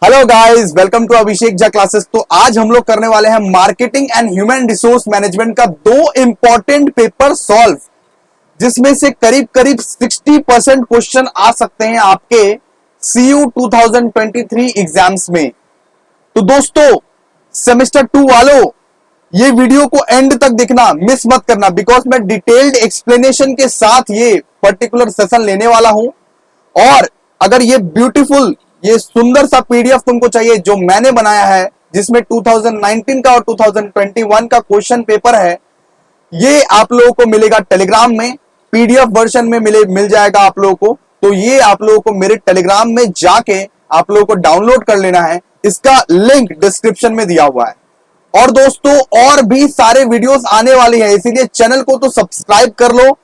Hello guys, welcome to Abhishek Jha classes. तो आज हम लोग करने वाले हैं marketing and human resource management का दो इंपॉर्टेंट पेपर सॉल्व, जिसमें से करीब करीब 60% क्वेश्चन आ सकते हैं आपके CU 2023 एग्जाम्स में। तो दोस्तों, सेमेस्टर 2 वालों, ये वीडियो को एंड तक देखना, मिस मत करना, बिकॉज मैं डिटेल्ड एक्सप्लेनेशन के साथ ये पर्टिकुलर सेशन लेने वाला हूं। और अगर ये ब्यूटीफुल, ये सुंदर सा पीडीएफ तुमको चाहिए जो मैंने बनाया है, जिसमें 2019 का और 2021 का क्वेश्चन पेपर है, ये आप लोगों को मिलेगा टेलीग्राम में, पीडीएफ वर्जन में मिल जाएगा आप लोगों को। तो ये आप लोगों को मेरे टेलीग्राम में जाके आप लोगों को डाउनलोड कर लेना है। इसका लिंक डिस्क्रिप्शन में दिया हुआ है। और दोस्तों, और भी सारे वीडियोस आने वाली है, इसीलिए चैनल को तो सब्सक्राइब कर लो,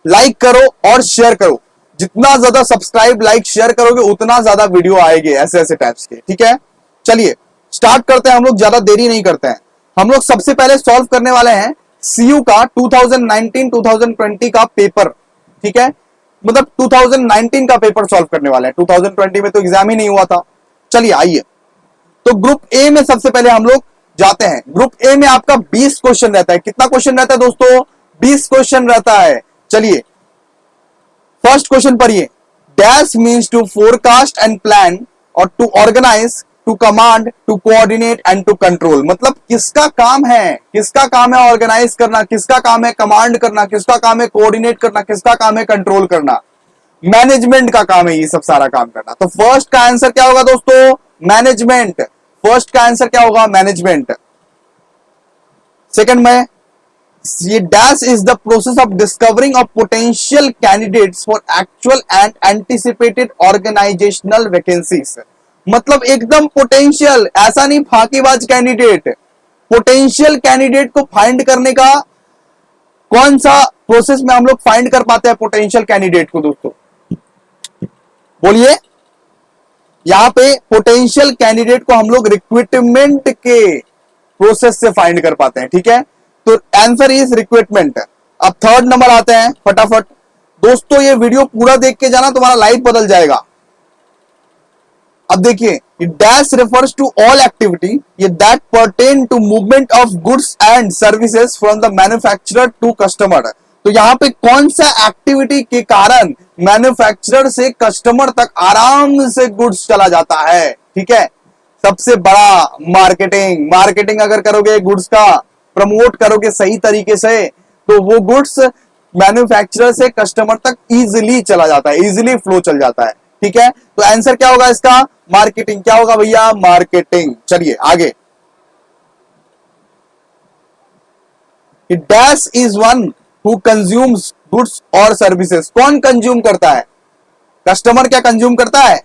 लाइक करो और शेयर करो। जितना ज्यादा सब्सक्राइब, लाइक, शेयर करोगे उतना ज्यादा वीडियो आएंगे ऐसे ऐसे टाइप्स के। ठीक है, चलिए स्टार्ट करते हैं। हम लोग ज्यादा देरी नहीं करते हैं। हम लोग सबसे पहले सॉल्व करने वाले हैं सीयू का 2019-2020 का पेपर। ठीक है, मतलब 2019 का पेपर सॉल्व करने वाले हैं। 2020 में तो एग्जाम ही नहीं हुआ था। चलिए आइए, तो ग्रुप ए में सबसे पहले हम लोग जाते हैं। ग्रुप ए में आपका 20 क्वेश्चन रहता है। कितना क्वेश्चन रहता है दोस्तों? 20 क्वेश्चन रहता है। चलिए फर्स्ट क्वेश्चन पढ़िए। Dash means to forecast and plan और to organise, to command, to coordinate and to control. मतलब किसका काम है? किसका काम है ऑर्गेनाइज करना, किसका काम है कमांड करना, किसका काम है कोऑर्डिनेट करना, किसका काम है कंट्रोल करना? मैनेजमेंट का काम है ये सब सारा काम करना। तो फर्स्ट का आंसर क्या होगा दोस्तों? मैनेजमेंट। फर्स्ट का आंसर क्या होगा? मैनेजमेंट। सेकंड में, ये dash is the process of discovering of potential candidates for actual and anticipated organizational vacancies. मतलब एकदम पोटेंशियल, ऐसा नहीं फाकीबाज कैंडिडेट। पोटेंशियल कैंडिडेट को फाइंड करने का कौन सा प्रोसेस में हम लोग फाइंड कर पाते हैं पोटेंशियल कैंडिडेट को दोस्तों? बोलिए। यहां पे पोटेंशियल कैंडिडेट को हम लोग रिक्रूटमेंट के प्रोसेस से फाइंड कर पाते हैं। ठीक है, तो आंसर इज रिक्रूटमेंट। अब थर्ड नंबर आते हैं फटाफट दोस्तों। ये वीडियो पूरा देख के जाना, तुम्हारा लाइफ बदल जाएगा। अब देखिए, dash refers to all activities that pertain to movement of goods and services from the manufacturer to customer. तो यहां पे कौन सा एक्टिविटी के कारण मैन्युफैक्चरर से कस्टमर तक आराम से गुड्स चला जाता है? ठीक है, सबसे बड़ा मार्केटिंग। मार्केटिंग अगर करोगे, गुड्स का प्रमोट करोगे सही तरीके से, तो वो गुड्स मैन्युफैक्चरर से कस्टमर तक इजीली चला जाता है, इजीली फ्लो चल जाता है। ठीक है, तो आंसर क्या होगा इसका? मार्केटिंग। क्या होगा भैया? मार्केटिंग। चलिए आगे। Dash is one who consumes goods और सर्विसेज। कौन कंज्यूम करता है? कस्टमर क्या कंज्यूम करता है?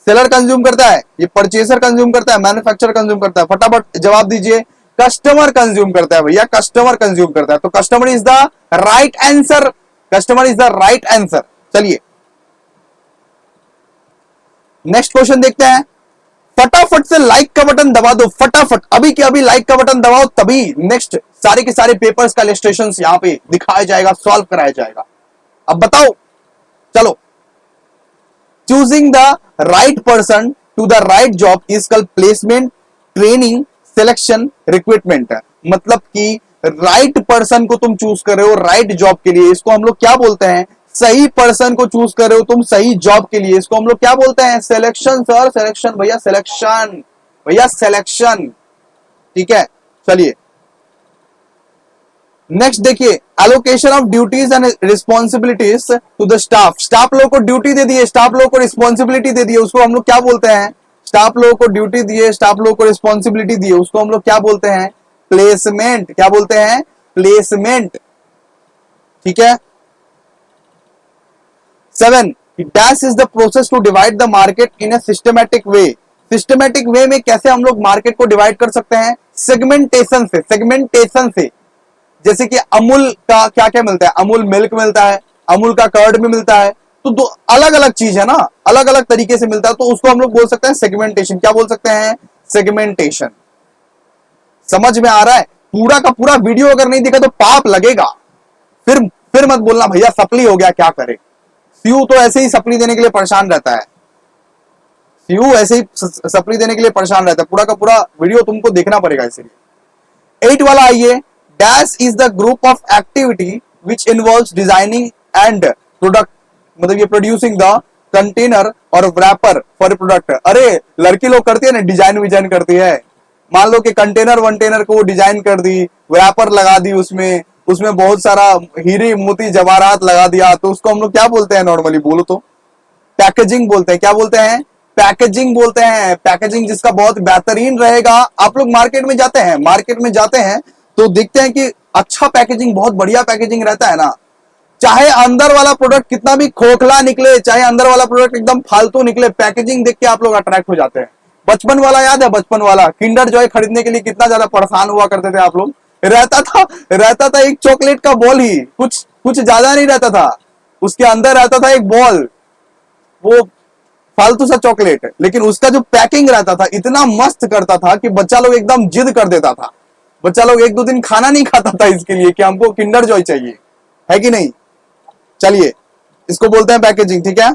सेलर कंज्यूम करता है? ये परचेसर कंज्यूम करता है? मैन्युफैक्चरर कंज्यूम करता है? फटाफट जवाब दीजिए। कस्टमर कंज्यूम करता है भैया, कस्टमर कंज्यूम करता है। तो customer is the right answer. Customer is the right answer. चलिए नेक्स्ट क्वेश्चन देखते हैं। फटाफट से लाइक का बटन दबा दो, फटाफट अभी के अभी लाइक का बटन दबाओ, तभी नेक्स्ट सारे के सारे पेपर्स का इलस्ट्रेशन यहां पे दिखाया जाएगा, सॉल्व कराया जाएगा। अब बताओ, चलो। Choosing the right person to the right job is called placement, training, selection, recruitment. मतलब कि राइट पर्सन को तुम चूज कर रहे हो राइट जॉब के लिए, इसको हम लोग क्या बोलते हैं? सही पर्सन को चूज कर रहे हो तुम सही जॉब के लिए, इसको हम लोग क्या बोलते हैं? सिलेक्शन। सर सिलेक्शन भैया, सिलेक्शन भैया, सिलेक्शन। ठीक है, चलिए नेक्स्ट देखिए। Allocation of duties and responsibilities to the staff. Staff लोगों को ड्यूटी दे दिए, स्टाफ लोगों को रिस्पॉन्सिबिलिटी दे दिए, उसको हम लोग क्या बोलते हैं? स्टाफ लोगों को ड्यूटी दिए, स्टाफ लोगों को रिस्पॉन्सिबिलिटी दिए, उसको हम लोग क्या बोलते हैं? प्लेसमेंट। क्या बोलते हैं? प्लेसमेंट। ठीक है। 7, dash is the process to divide the market in a systematic way. Systematic way में कैसे हम लोग मार्केट को डिवाइड कर सकते हैं? सेगमेंटेशन से। सेगमेंटेशन से, जैसे कि अमूल का क्या क्या मिलता है? अमूल मिल्क मिलता है, अमूल का कर्ड भी मिलता है, तो दो अलग अलग चीज है ना, अलग अलग तरीके से मिलता है, तो उसको हम लोग बोल सकते हैं सेगमेंटेशन। क्या बोल सकते हैं? सेगमेंटेशन। समझ में आ रहा है? पूरा का पूरा वीडियो अगर नहीं देखा तो पाप लगेगा। फिर मत बोलना भैया सप्ली हो गया क्या करे। सीयू तो ऐसे ही सप्ली देने के लिए परेशान रहता है। सीयू ऐसे ही सप्ली देने के लिए परेशान रहता है, पूरा का पूरा वीडियो तुमको देखना पड़ेगा इसलिए। 8 वाला आइए, dash is the group of activity which involves designing and product, मतलब ये प्रोड्यूसिंग द कंटेनर और रैपर फॉर प्रोडक्ट। अरे लड़की लोग करती है ना, डिजाइन विजाइन करती है, मान लो कि कंटेनर वंटेनर को डिजाइन कर दी, रैपर लगा दी, उसमें बहुत सारा हीरे मोती जवाहरात लगा दिया, तो उसको हम लोग क्या बोलते हैं नॉर्मली, बोलो तो पैकेजिंग बोलते हैं। क्या बोलते हैं? पैकेजिंग बोलते हैं। पैकेजिंग जिसका बहुत बेहतरीन रहेगा। आप लोग मार्केट में जाते हैं तो देखते हैं कि अच्छा पैकेजिंग, बहुत बढ़िया पैकेजिंग रहता है ना, चाहे अंदर वाला प्रोडक्ट कितना भी खोखला निकले, चाहे अंदर वाला प्रोडक्ट एकदम फालतू निकले, पैकेजिंग देख के आप लोग अट्रैक्ट हो जाते हैं। बचपन वाला याद है? बचपन वाला किंडर जॉय खरीदने के लिए कितना ज्यादा परेशान हुआ करते थे आप लोग। रहता था एक चॉकलेट का बॉल ही, कुछ ज्यादा नहीं रहता था, उसके अंदर रहता था एक बॉल, वो फालतू सा चॉकलेट, लेकिन उसका जो पैकिंग रहता था इतना मस्त करता था कि बच्चा लोग एकदम जिद कर देता था। बच्चा लोग 1-2 दिन खाना नहीं खाता था इसके लिए कि हमको किंडर जॉय चाहिए, है कि नहीं? चलिए, इसको बोलते हैं पैकेजिंग, ठीक है।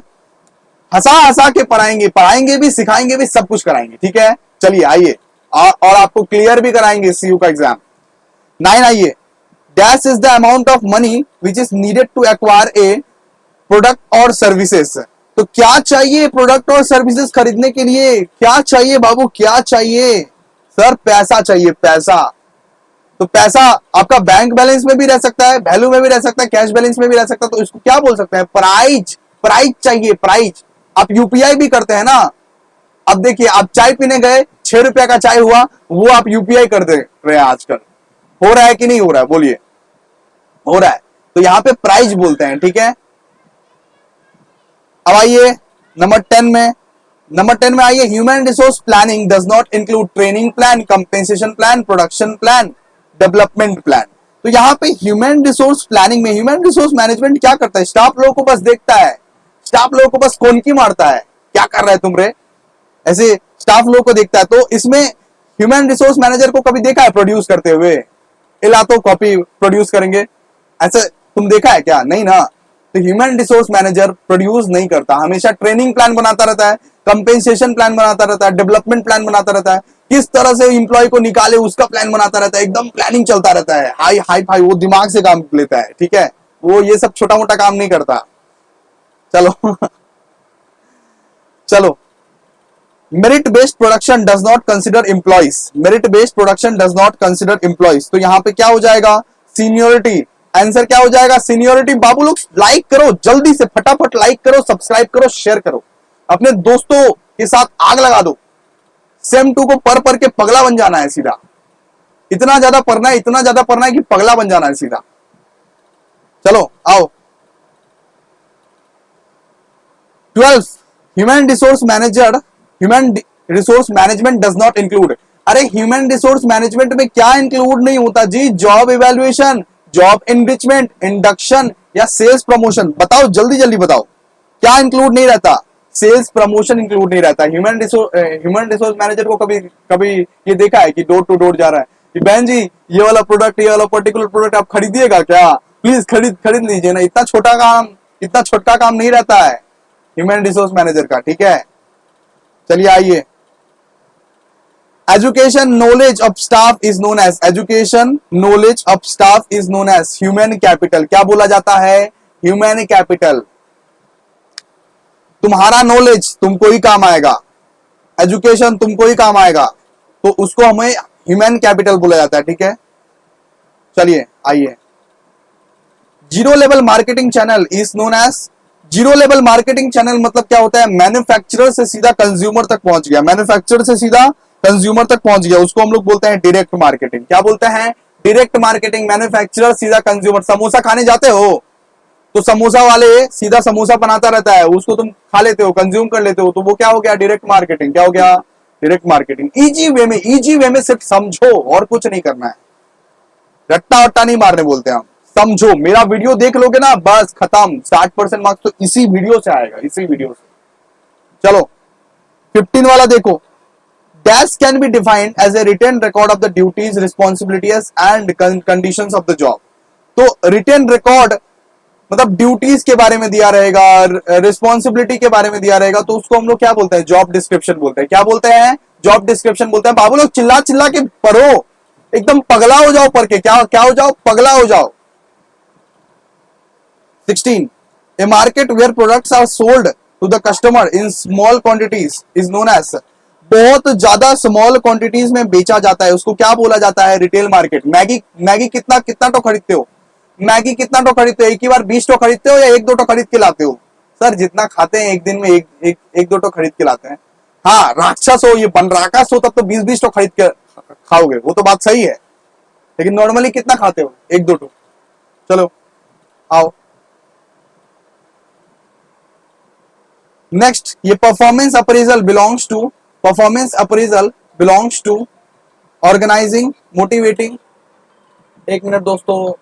हंसा हंसा के पढ़ाएंगे भी, सिखाएंगे भी, सब कुछ कराएंगे, ठीक है। चलिए आइए, और आपको क्लियर भी कराएंगे सीयू का एग्जाम। 9 आइए, dash is the amount of money which is needed to acquire a product और सर्विसेज। तो क्या चाहिए प्रोडक्ट और सर्विसेज खरीदने के लिए? क्या चाहिए बाबू, क्या चाहिए? सर पैसा चाहिए, पैसा। तो पैसा आपका बैंक बैलेंस में भी रह सकता है, वैल्यू में भी रह सकता है, कैश बैलेंस में भी रह सकता है, तो इसको क्या बोल सकते हैं? प्राइज। प्राइज चाहिए, प्राइज। आप यूपीआई भी करते हैं ना, अब देखिए आप चाय पीने गए, 6 रुपया का चाय हुआ, वो आप यूपीआई कर दे रहे हैं आजकल। हो रहा है कि नहीं हो रहा है? बोलिए, हो रहा है। तो यहां पे प्राइज बोलते हैं, ठीक है। अब आइए नंबर 10 में आइए, human resource planning does not include training plan, compensation plan, production plan, development plan. तो यहां पे ह्यूमन रिसोर्स प्लानिंग में ह्यूमन रिसोर्स मैनेजमेंट क्या करता है? स्टाफ लोगों को बस देखता है, स्टाफ लोगों को बस कौन की मारता है, क्या कर रहा है तुम रे, ऐसे स्टाफ लोगों को देखता है। तो इसमें ह्यूमन रिसोर्स मैनेजर को कभी देखा है प्रोड्यूस करते हुए? इला तो कॉपी प्रोड्यूस करेंगे, ऐसे तुम देखा है क्या? नहीं ना। तो ह्यूमन रिसोर्स मैनेजर प्रोड्यूस नहीं करता, हमेशा ट्रेनिंग प्लान बनाता रहता है, कंपेंसेशन प्लान बनाता रहता है, डेवलपमेंट प्लान बनाता रहता है, किस तरह से इंप्लॉय को निकाले उसका प्लान बनाता रहता है, एकदम प्लानिंग चलता रहता है, हाई हाई हाई, वो दिमाग से काम लेता है, ठीक है। वो ये सब छोटा मोटा काम नहीं करता। चलो चलो, merit based production does not consider employees. Merit based production does not consider employees. तो यहां पे क्या हो जाएगा? सीनियोरिटी। आंसर क्या हो जाएगा? सीनियोरिटी। बाबू लोग लाइक करो, जल्दी से फटाफट लाइक करो, सब्सक्राइब करो, शेयर करो, अपने दोस्तों के साथ आग लगा दो। सेम 2 को पढ़ के पगला बन जाना है सीधा, इतना ज्यादा पढ़ना है, इतना ज्यादा पढ़ना है कि पगला बन जाना है सीधा। चलो आओ। 12, human resource manager, human resource management does not include. अरे ह्यूमन रिसोर्स मैनेजमेंट में क्या इंक्लूड नहीं होता जी? Job evaluation, job enrichment, induction या सेल्स प्रमोशन। बताओ जल्दी जल्दी बताओ, क्या इंक्लूड नहीं रहता? सेल्स प्रमोशन इंक्लूड नहीं रहता। ह्यूमन रिसोर्स मैनेजर को कभी ये देखा है कि डोर टू डोर जा रहा है कि बहन जी ये वाला प्रोडक्ट, ये वाला पर्टिकुलर प्रोडक्ट आप खरीदिएगा क्या, प्लीज खरीद लीजिए ना। इतना छोटा काम नहीं रहता है ह्यूमन रिसोर्स मैनेजर का, ठीक है। चलिए आइए, education knowledge of staff is known as, education knowledge of staff is known as human capital. क्या बोला जाता है? Human capital. तुम्हारा नॉलेज तुमको ही काम आएगा, एजुकेशन तुमको ही काम आएगा, तो उसको हमें ह्यूमन कैपिटल बोला जाता है, ठीक है। चलिए आइए, zero level marketing channel is known as, zero level marketing channel मतलब क्या होता है? मैन्युफैक्चरर से सीधा कंज्यूमर तक पहुंच गया, मैन्युफैक्चरर से सीधा कंज्यूमर तक पहुंच गया, उसको हम लोग बोलते हैं डायरेक्ट मार्केटिंग। क्या बोलते हैं? Direct marketing. मैन्युफैक्चरर सीधा कंज्यूमर। समोसा खाने जाते हो तो समोसा वाले सीधा समोसा बनाता रहता है, उसको तुम खा लेते हो, कंज्यूम कर लेते हो, तो वो क्या हो गया? Direct marketing. क्या हो गया? Direct marketing. इजी वे में सिर्फ समझो और कुछ नहीं करना है, रट्टा वट्टा नहीं मारने बोलते हैं हम। समझो, मेरा वीडियो देख लोगे ना, बस खत्म, 60% मार्क्स तो इसी वीडियो से आएगा, इसी वीडियो से। चलो 15 वाला देखो, dash can be defined as a written record of the duties, responsibilities and conditions of the job. तो रिटन रिकॉर्ड मतलब ड्यूटीज के बारे में दिया रहेगा, रिस्पॉन्सिबिलिटी के बारे में दिया रहेगा, तो उसको हम लोग क्या बोलते हैं, जॉब डिस्क्रिप्शन बोलते हैं। क्या बोलते हैं, जॉब डिस्क्रिप्शन बोलते हैं। बाबू लोग चिल्ला चिल्ला के पढ़ो, एकदम पगला हो जाओ पढ़ के, क्या क्या हो जाओ, पगला हो जाओ। 16, a market where products are sold to the customer in small quantities is known as, बहुत ज्यादा स्मॉल क्वांटिटीज में बेचा जाता है, उसको क्या बोला जाता है, रिटेल मार्केट। मैगी मैगी कितना कितना तो खरीदते हो, मैगी कितना तो खरीदते हो, एक ही बार 20 तो खरीदते हो या एक दो तो खरीद के लाते हो? सर जितना खाते हैं एक दिन में एक दो तो खरीद के लाते हैं। हाँ राक्षस हो, ये बन राक्षस हो, तब तो 20-20 तो खरीद के खाओगे, वो तो बात सही है, लेकिन नॉर्मली कितना खाते हो, एक दो तो। चलो आओ नेक्स्ट, ये performance appraisal belongs to organizing, motivating. एक मिनट दोस्तों,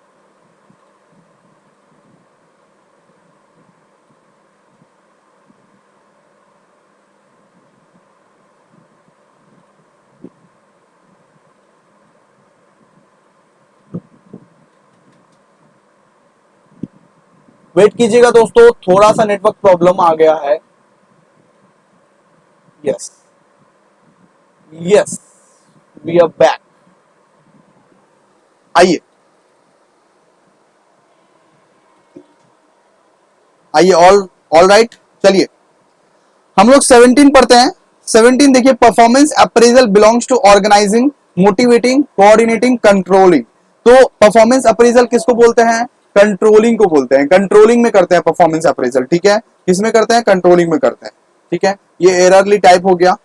वेट कीजिएगा दोस्तों, थोड़ा सा नेटवर्क प्रॉब्लम आ गया है। Yes yes, we are back. आइए आइए, ऑल राइट, चलिए हम लोग 17 पढ़ते हैं। 17 देखिए, performance appraisal belongs to organizing, motivating, coordinating, controlling. तो परफॉर्मेंस अप्रेजल किसको बोलते हैं, कंट्रोलिंग को बोलते हैं। कंट्रोलिंग में करते हैं परफॉर्मेंस अप्रेजल, ठीक है, किसमें करते हैं, कंट्रोलिंग में करते हैं, ठीक है। ये एररली टाइप हो गया।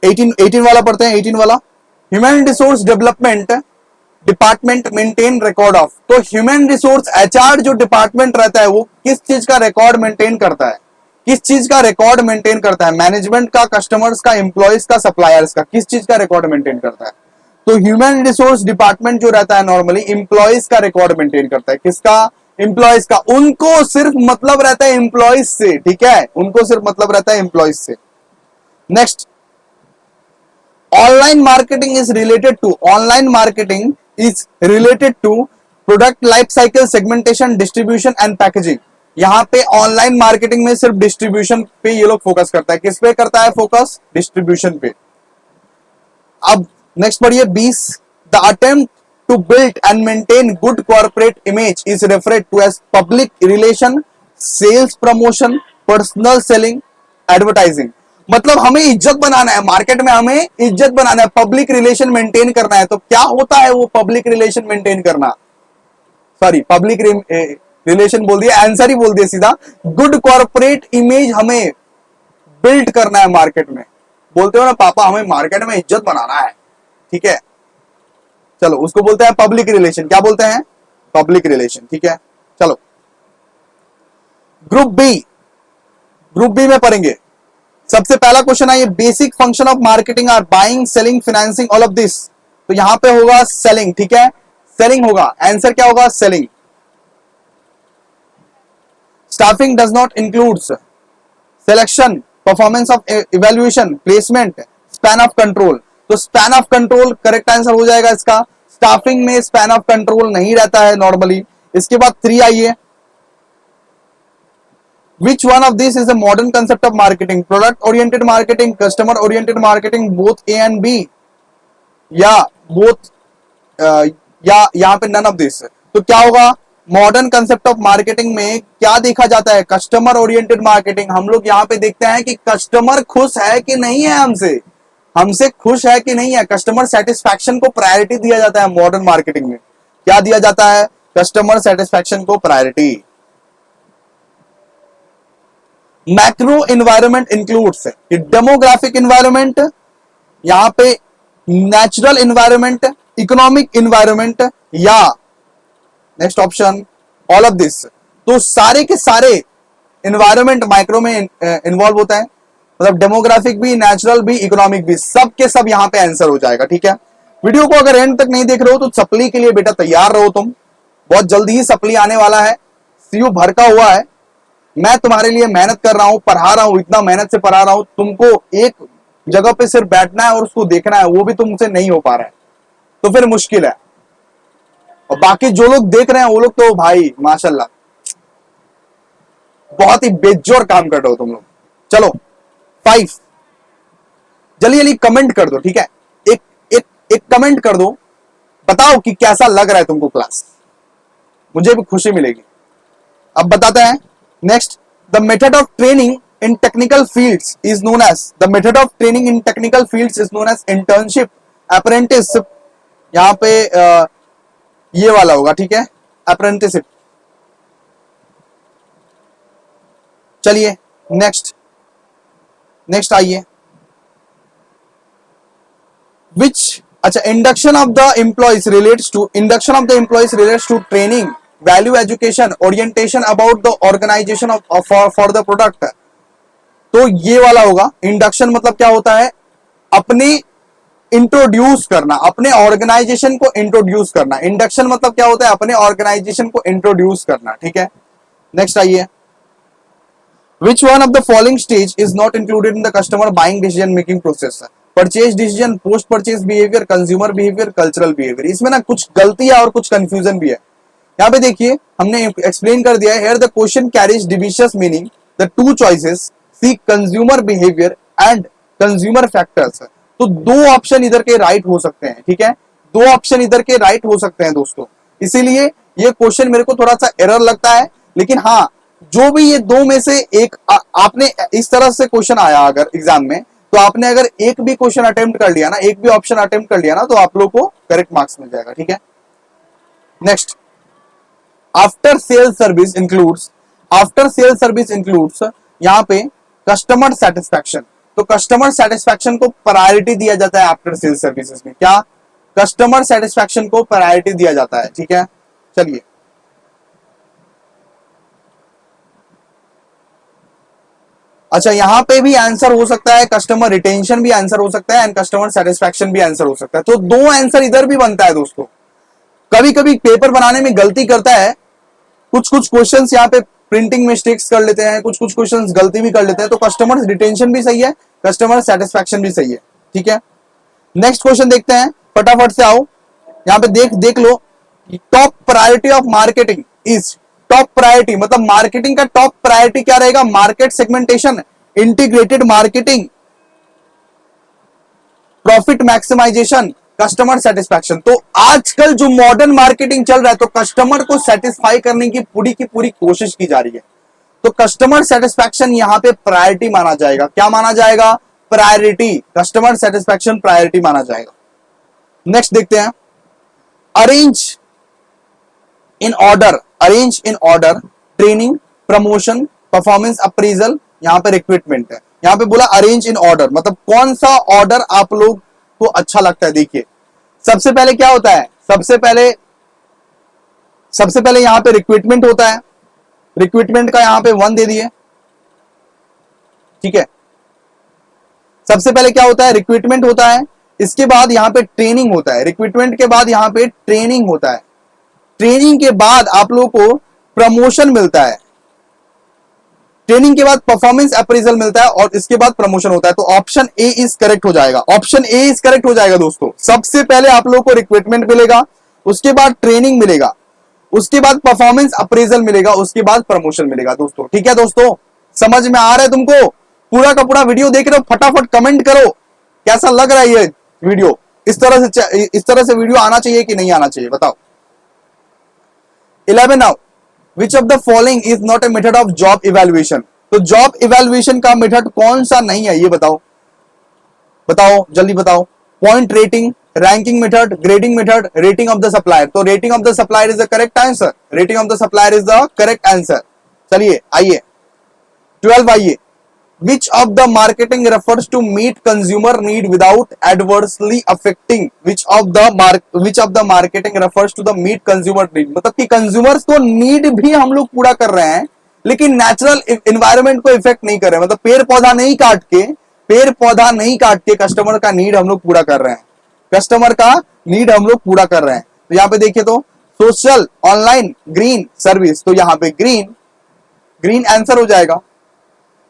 18 वाला पढ़ते हैं, 18 वाला, human resource development department maintain record of. तो ह्यूमन रिसोर्स एचआर जो डिपार्टमेंट रहता है वो किस चीज का रिकॉर्ड मेंटेन करता है, किस चीज का रिकॉर्ड मेंटेन करता है, मैनेजमेंट का, कस्टमर्स का, एम्प्लॉयज का, सप्लायर्स का, किस चीज का रिकॉर्ड मेंटेन करता है? तो ह्यूमन रिसोर्स डिपार्टमेंट जो रहता है नॉर्मली एम्प्लॉयज का रिकॉर्ड मेंटेन करता है। किसका, एम्प्लॉयज का। उनको सिर्फ मतलब रहता है एम्प्लॉयज से, ठीक है, उनको सिर्फ मतलब रहता है एम्प्लॉयज से। Next, online marketing is related to product life cycle, segmentation, distribution and packaging. यहाँ पे ऑनलाइन मार्केटिंग में सिर्फ डिस्ट्रीब्यूशन पे ये लोग फोकस करता है। किस पे करता है फोकस, डिस्ट्रीब्यूशन पे। अब नेक्स्ट पढ़िए 20, the attempt to build and maintain good corporate image is referred to as public relation, sales promotion, personal selling, advertising. मतलब हमें इज्जत बनाना है, मार्केट में हमें इज्जत बनाना है, पब्लिक रिलेशन मेंटेन करना है। तो क्या होता है वो पब्लिक रिलेशन मेंटेन करना, सॉरी पब्लिक रिलेशन बोल दिया, आंसर ही बोल दिया सीधा। गुड कॉर्पोरेट इमेज हमें बिल्ड करना है मार्केट में। बोलते हो ना पापा हमें मार्केट में इज्जत बनाना है, ठीक है, चलो उसको बोलते हैं पब्लिक रिलेशन। क्या बोलते हैं, पब्लिक रिलेशन, ठीक है। चलो ग्रुप बी में पढ़ेंगे। सबसे पहला क्वेश्चन है, ये basic function of marketing are buying, selling, financing, all of this. तो यहां पे होगा सेलिंग, ठीक है, सेलिंग होगा, आंसर क्या होगा, selling. Staffing does not includes selection, performance of evaluation, placement, span of control. तो span of control correct answer हो जाएगा इसका। स्टाफिंग में स्पैन ऑफ कंट्रोल नहीं रहता है नॉर्मली। इसके बाद 3 आइए, which one of these is a modern concept of marketing, product oriented marketing, customer oriented marketing, both A and B, या both या यहाँ पे none of this। तो क्या होगा, मॉडर्न कंसेप्ट ऑफ मार्केटिंग में क्या देखा जाता है, कस्टमर ओरिएंटेड मार्केटिंग। हम लोग यहाँ पे देखते हैं कि कस्टमर खुश है कि नहीं है, हमसे खुश है कि नहीं है, कस्टमर सेटिस्फैक्शन को प्रायोरिटी दिया जाता है मॉडर्न मार्केटिंग में। क्या दिया जाता है, कस्टमर सेटिस्फैक्शन को priority. Macro environment includes demographic environment, यहां पे नेचुरल एनवायरनमेंट, इकोनॉमिक एनवायरनमेंट, या next option all of this. तो सारे के सारे एनवायरनमेंट माइक्रो में इन्वॉल्व होता है, मतलब डेमोग्राफिक भी, नेचुरल भी, इकोनॉमिक भी, सब के सब यहां पे आंसर हो जाएगा, ठीक है। वीडियो को अगर एंड तक नहीं देख रहे हो तो सप्ली के लिए बेटा तैयार रहो, तुम बहुत जल्दी ही सप्ली आने वाला है, सीयू भरका हुआ है, मैं तुम्हारे लिए मेहनत कर रहा हूं, पढ़ा रहा हूं, इतना मेहनत से पढ़ा रहा हूं, तुमको एक जगह पे सिर्फ बैठना है और उसको देखना है, वो भी तुमसे नहीं हो पा रहा है, तो फिर मुश्किल है। और बाकी जो लोग देख रहे हैं वो लोग तो भाई माशाल्लाह बहुत ही बेजोर काम कर रहे हो तुम लोग। चलो 5, जल्दी जल्दी कमेंट कर दो, ठीक है, एक एक एक कमेंट कर दो, बताओ कि कैसा लग रहा है तुमको क्लास, मुझे भी खुशी मिलेगी। अब बताते हैं next, the method of training in technical fields is known as, the method of training in technical fields is known as internship, apprenticeship, यहां पे ये वाला होगा, ठीक है, अप्रेंटिसशिप। चलिए नेक्स्ट नेक्स्ट आइए, विच, अच्छा, induction of the employees relates to training, value education, orientation about the organization of for the product। तो ये वाला होगा इंडक्शन, मतलब क्या होता है, अपने इंट्रोड्यूस करना, अपने ऑर्गेनाइजेशन को इंट्रोड्यूस करना। इंडक्शन मतलब क्या होता है, अपने ऑर्गेनाइजेशन को इंट्रोड्यूस करना, ठीक है। नेक्स्ट आइए, which one of the following stage is not included in the customer buying decision making process? Purchase decision, post purchase behaviour, consumer behaviour, cultural behaviour. इसमें ना कुछ गलती है और कुछ कंफ्यूजन भी है। यहाँ पे देखिए हमने एक्सप्लेन कर दिया है, here the question carries dubious meaning, the two choices C consumer behaviour and consumer factors. तो दो ऑप्शन इधर के राइट हो सकते हैं, ठीक है, दो ऑप्शन इधर के राइट हो सकते हैं दोस्तों। इसीलिए ये क्वेश्चन मेरे को थोड़ा सा एरर लगता है, लेकिन हाँ, जो भी ये दो में से एक आपने इस तरह से क्वेश्चन आया अगर एग्जाम में, तो आपने अगर एक भी क्वेश्चन अटेम्प्ट कर लिया ना, एक भी ऑप्शन अटेम्प्ट कर लिया ना, तो आप लोग को करेक्ट मार्क्स मिल जाएगा, ठीक है। Next, after sale service includes, after sale service includes यहां पे कस्टमर सेटिस्फैक्शन। तो कस्टमर सेटिस्फैक्शन को प्रायोरिटी दिया जाता है आफ्टर सेल सर्विसेज में। क्या? कस्टमर सेटिस्फैक्शन को प्रायोरिटी दिया जाता है, ठीक है। चलिए अच्छा, यहां पे भी आंसर हो सकता है, कस्टमर रिटेंशन भी आंसर हो सकता है एंड कस्टमर सेटिस्फैक्शन भी आंसर हो सकता है। तो दो आंसर इधर भी बनता है दोस्तों। कभी कभी पेपर बनाने में गलती करता है, कुछ कुछ क्वेश्चंस यहाँ पे प्रिंटिंग मिस्टेक्स कर लेते हैं, कुछ कुछ क्वेश्चंस गलती भी कर लेते हैं। तो कस्टमर रिटेंशन भी सही है, कस्टमर सेटिस्फैक्शन भी सही है, ठीक है। नेक्स्ट क्वेश्चन देखते हैं, फटाफट से आओ, यहाँ पे देख लो, top priority of marketing is, top priority मतलब मार्केटिंग का टॉप प्रायोरिटी क्या रहेगा? Market segmentation, integrated marketing, profit maximisation, customer satisfaction. तो आजकल जो मॉडर्न मार्केटिंग चल रहा है, तो कस्टमर को सेटिस्फाई करने की पूरी कोशिश की जा रही है। तो कस्टमर सेटिस्फैक्शन यहां पे प्रायोरिटी माना जाएगा। क्या माना जाएगा? प्रायोरिटी, कस्टमर सेटिस्फैक्शन प्रायोरिटी माना जाएगा। नेक्स्ट देखते हैं, arrange in order, arrange in order, training, promotion, performance appraisal, यहां पे रिक्रूटमेंट है। यहां पे बोला अरेंज इन ऑर्डर, मतलब कौन सा ऑर्डर आप लोग को अच्छा लगता है। देखिए सबसे पहले क्या होता है, सबसे पहले यहां पे रिक्रूटमेंट होता है। रिक्रूटमेंट का यहां पे 1 दे दिए, ठीक है। सबसे पहले क्या होता है? रिक्रूटमेंट होता है। इसके बाद यहां पे ट्रेनिंग होता है। रिक्रूटमेंट के बाद यहां पे ट्रेनिंग होता है। ट्रेनिंग के बाद आप लोगों को प्रमोशन मिलता है। ट्रेनिंग के बाद परफॉर्मेंस अप्रेजल मिलता है और इसके बाद प्रमोशन होता है। तो ऑप्शन ए इज करेक्ट हो जाएगा, ऑप्शन ए इज करेक्ट हो जाएगा दोस्तों। सबसे पहले आप लोगों को रिक्रूटमेंट मिलेगा, उसके बाद ट्रेनिंग मिलेगा, उसके बाद परफॉर्मेंस अप्रेजल मिलेगा, उसके बाद प्रमोशन मिलेगा दोस्तों, ठीक है दोस्तों। समझ में आ रहा है तुमको? पूरा का पूरा वीडियो देख रहे हो? फटाफट कमेंट करो कैसा लग रहा है ये वीडियो। इस तरह से वीडियो आना चाहिए कि नहीं आना चाहिए, बताओ। 11 now, which of the following is not a method of job evaluation. तो जॉब इवैल्यूएशन का मेथड कौन सा नहीं है, ये बताओ, बताओ जल्दी बताओ। Point rating, ranking method, grading method, rating of the supplier. तो rating of the supplier is the correct answer, rating of the supplier is the correct answer. चलिए आइए 12 आइए, which of the marketing refers to meet consumer need without adversely affecting, which of the marketing refers to the meet consumer need, मतलब कि consumers को need भी हम लोग पूरा कर रहे हैं लेकिन नेचुरल एनवायरनमेंट को इफेक्ट नहीं कर रहे हैं। मतलब पेड़ पौधा नहीं काट के कस्टमर का नीड हम लोग पूरा कर रहे हैं, कस्टमर का नीड हम लोग पूरा कर रहे हैं। तो यहाँ पे देखिए, तो सोशल, ऑनलाइन, ग्रीन, सर्विस। तो यहाँ पे ग्रीन आंसर हो जाएगा।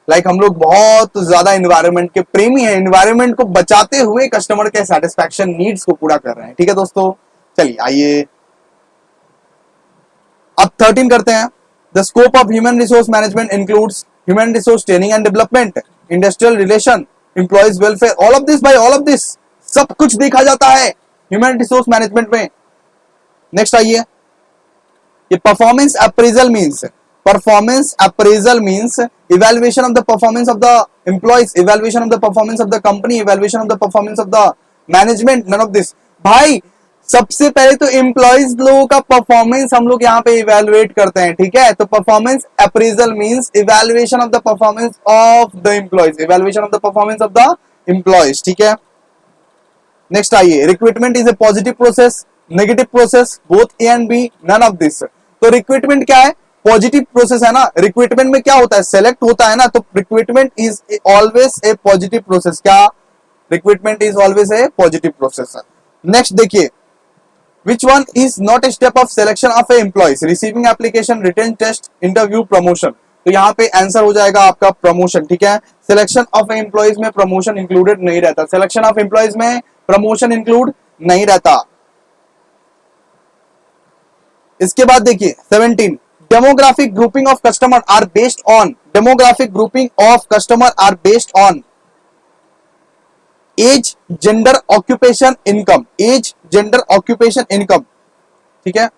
लाइक हम लोग बहुत ज्यादा एनवायरनमेंट के प्रेमी हैं, एनवायरनमेंट को बचाते हुए कस्टमर के सेटिस्फैक्शन नीड्स को पूरा कर रहे हैं, ठीक है दोस्तों। चलिए आइए अब 13 करते हैं। The scope of human resource management includes human resource training and development, industrial relation, employees welfare, all of this भाई, ऑल ऑफ दिस सब कुछ देखा जाता है ह्यूमन रिसोर्स मैनेजमेंट में। नेक्स्ट आइए, ये performance appraisal means evaluation of the performance of the employees, evaluation of the performance of the company, evaluation of the performance of the management, none of this. भाई सबसे पहले तो employees लोगों का performance हम लोग यहाँ पे इवैल्यूएट करते हैं, ठीक है। तो performance appraisal means evaluation of the performance of the employees, evaluation of the performance of the employees, ठीक है। नेक्स्ट आइए, recruitment is a positive process, negative process, both A and B, none of this. तो recruitment क्या है, positive process है ना। Recruitment में क्या होता है, सेलेक्ट होता है ना, तो recruitment is always a positive process. क्या, recruitment is always a positive process. Next देखिए, which one is not a step of selection of a employees, receiving application, written test, interview, promotion। तो यहाँ पे answer हो जाएगा आपका promotion, ठीक है। सिलेक्शन ऑफ एम्प्लॉइज में प्रमोशन इंक्लूडेड नहीं रहता, सिलेक्शन ऑफ एम्प्लॉइज में प्रमोशन इंक्लूड नहीं रहता। इसके बाद देखिए 17, demographic grouping of customer are based on, demographic grouping of customer are based on age, gender, occupation, income, age, gender, occupation, income, ठीक है।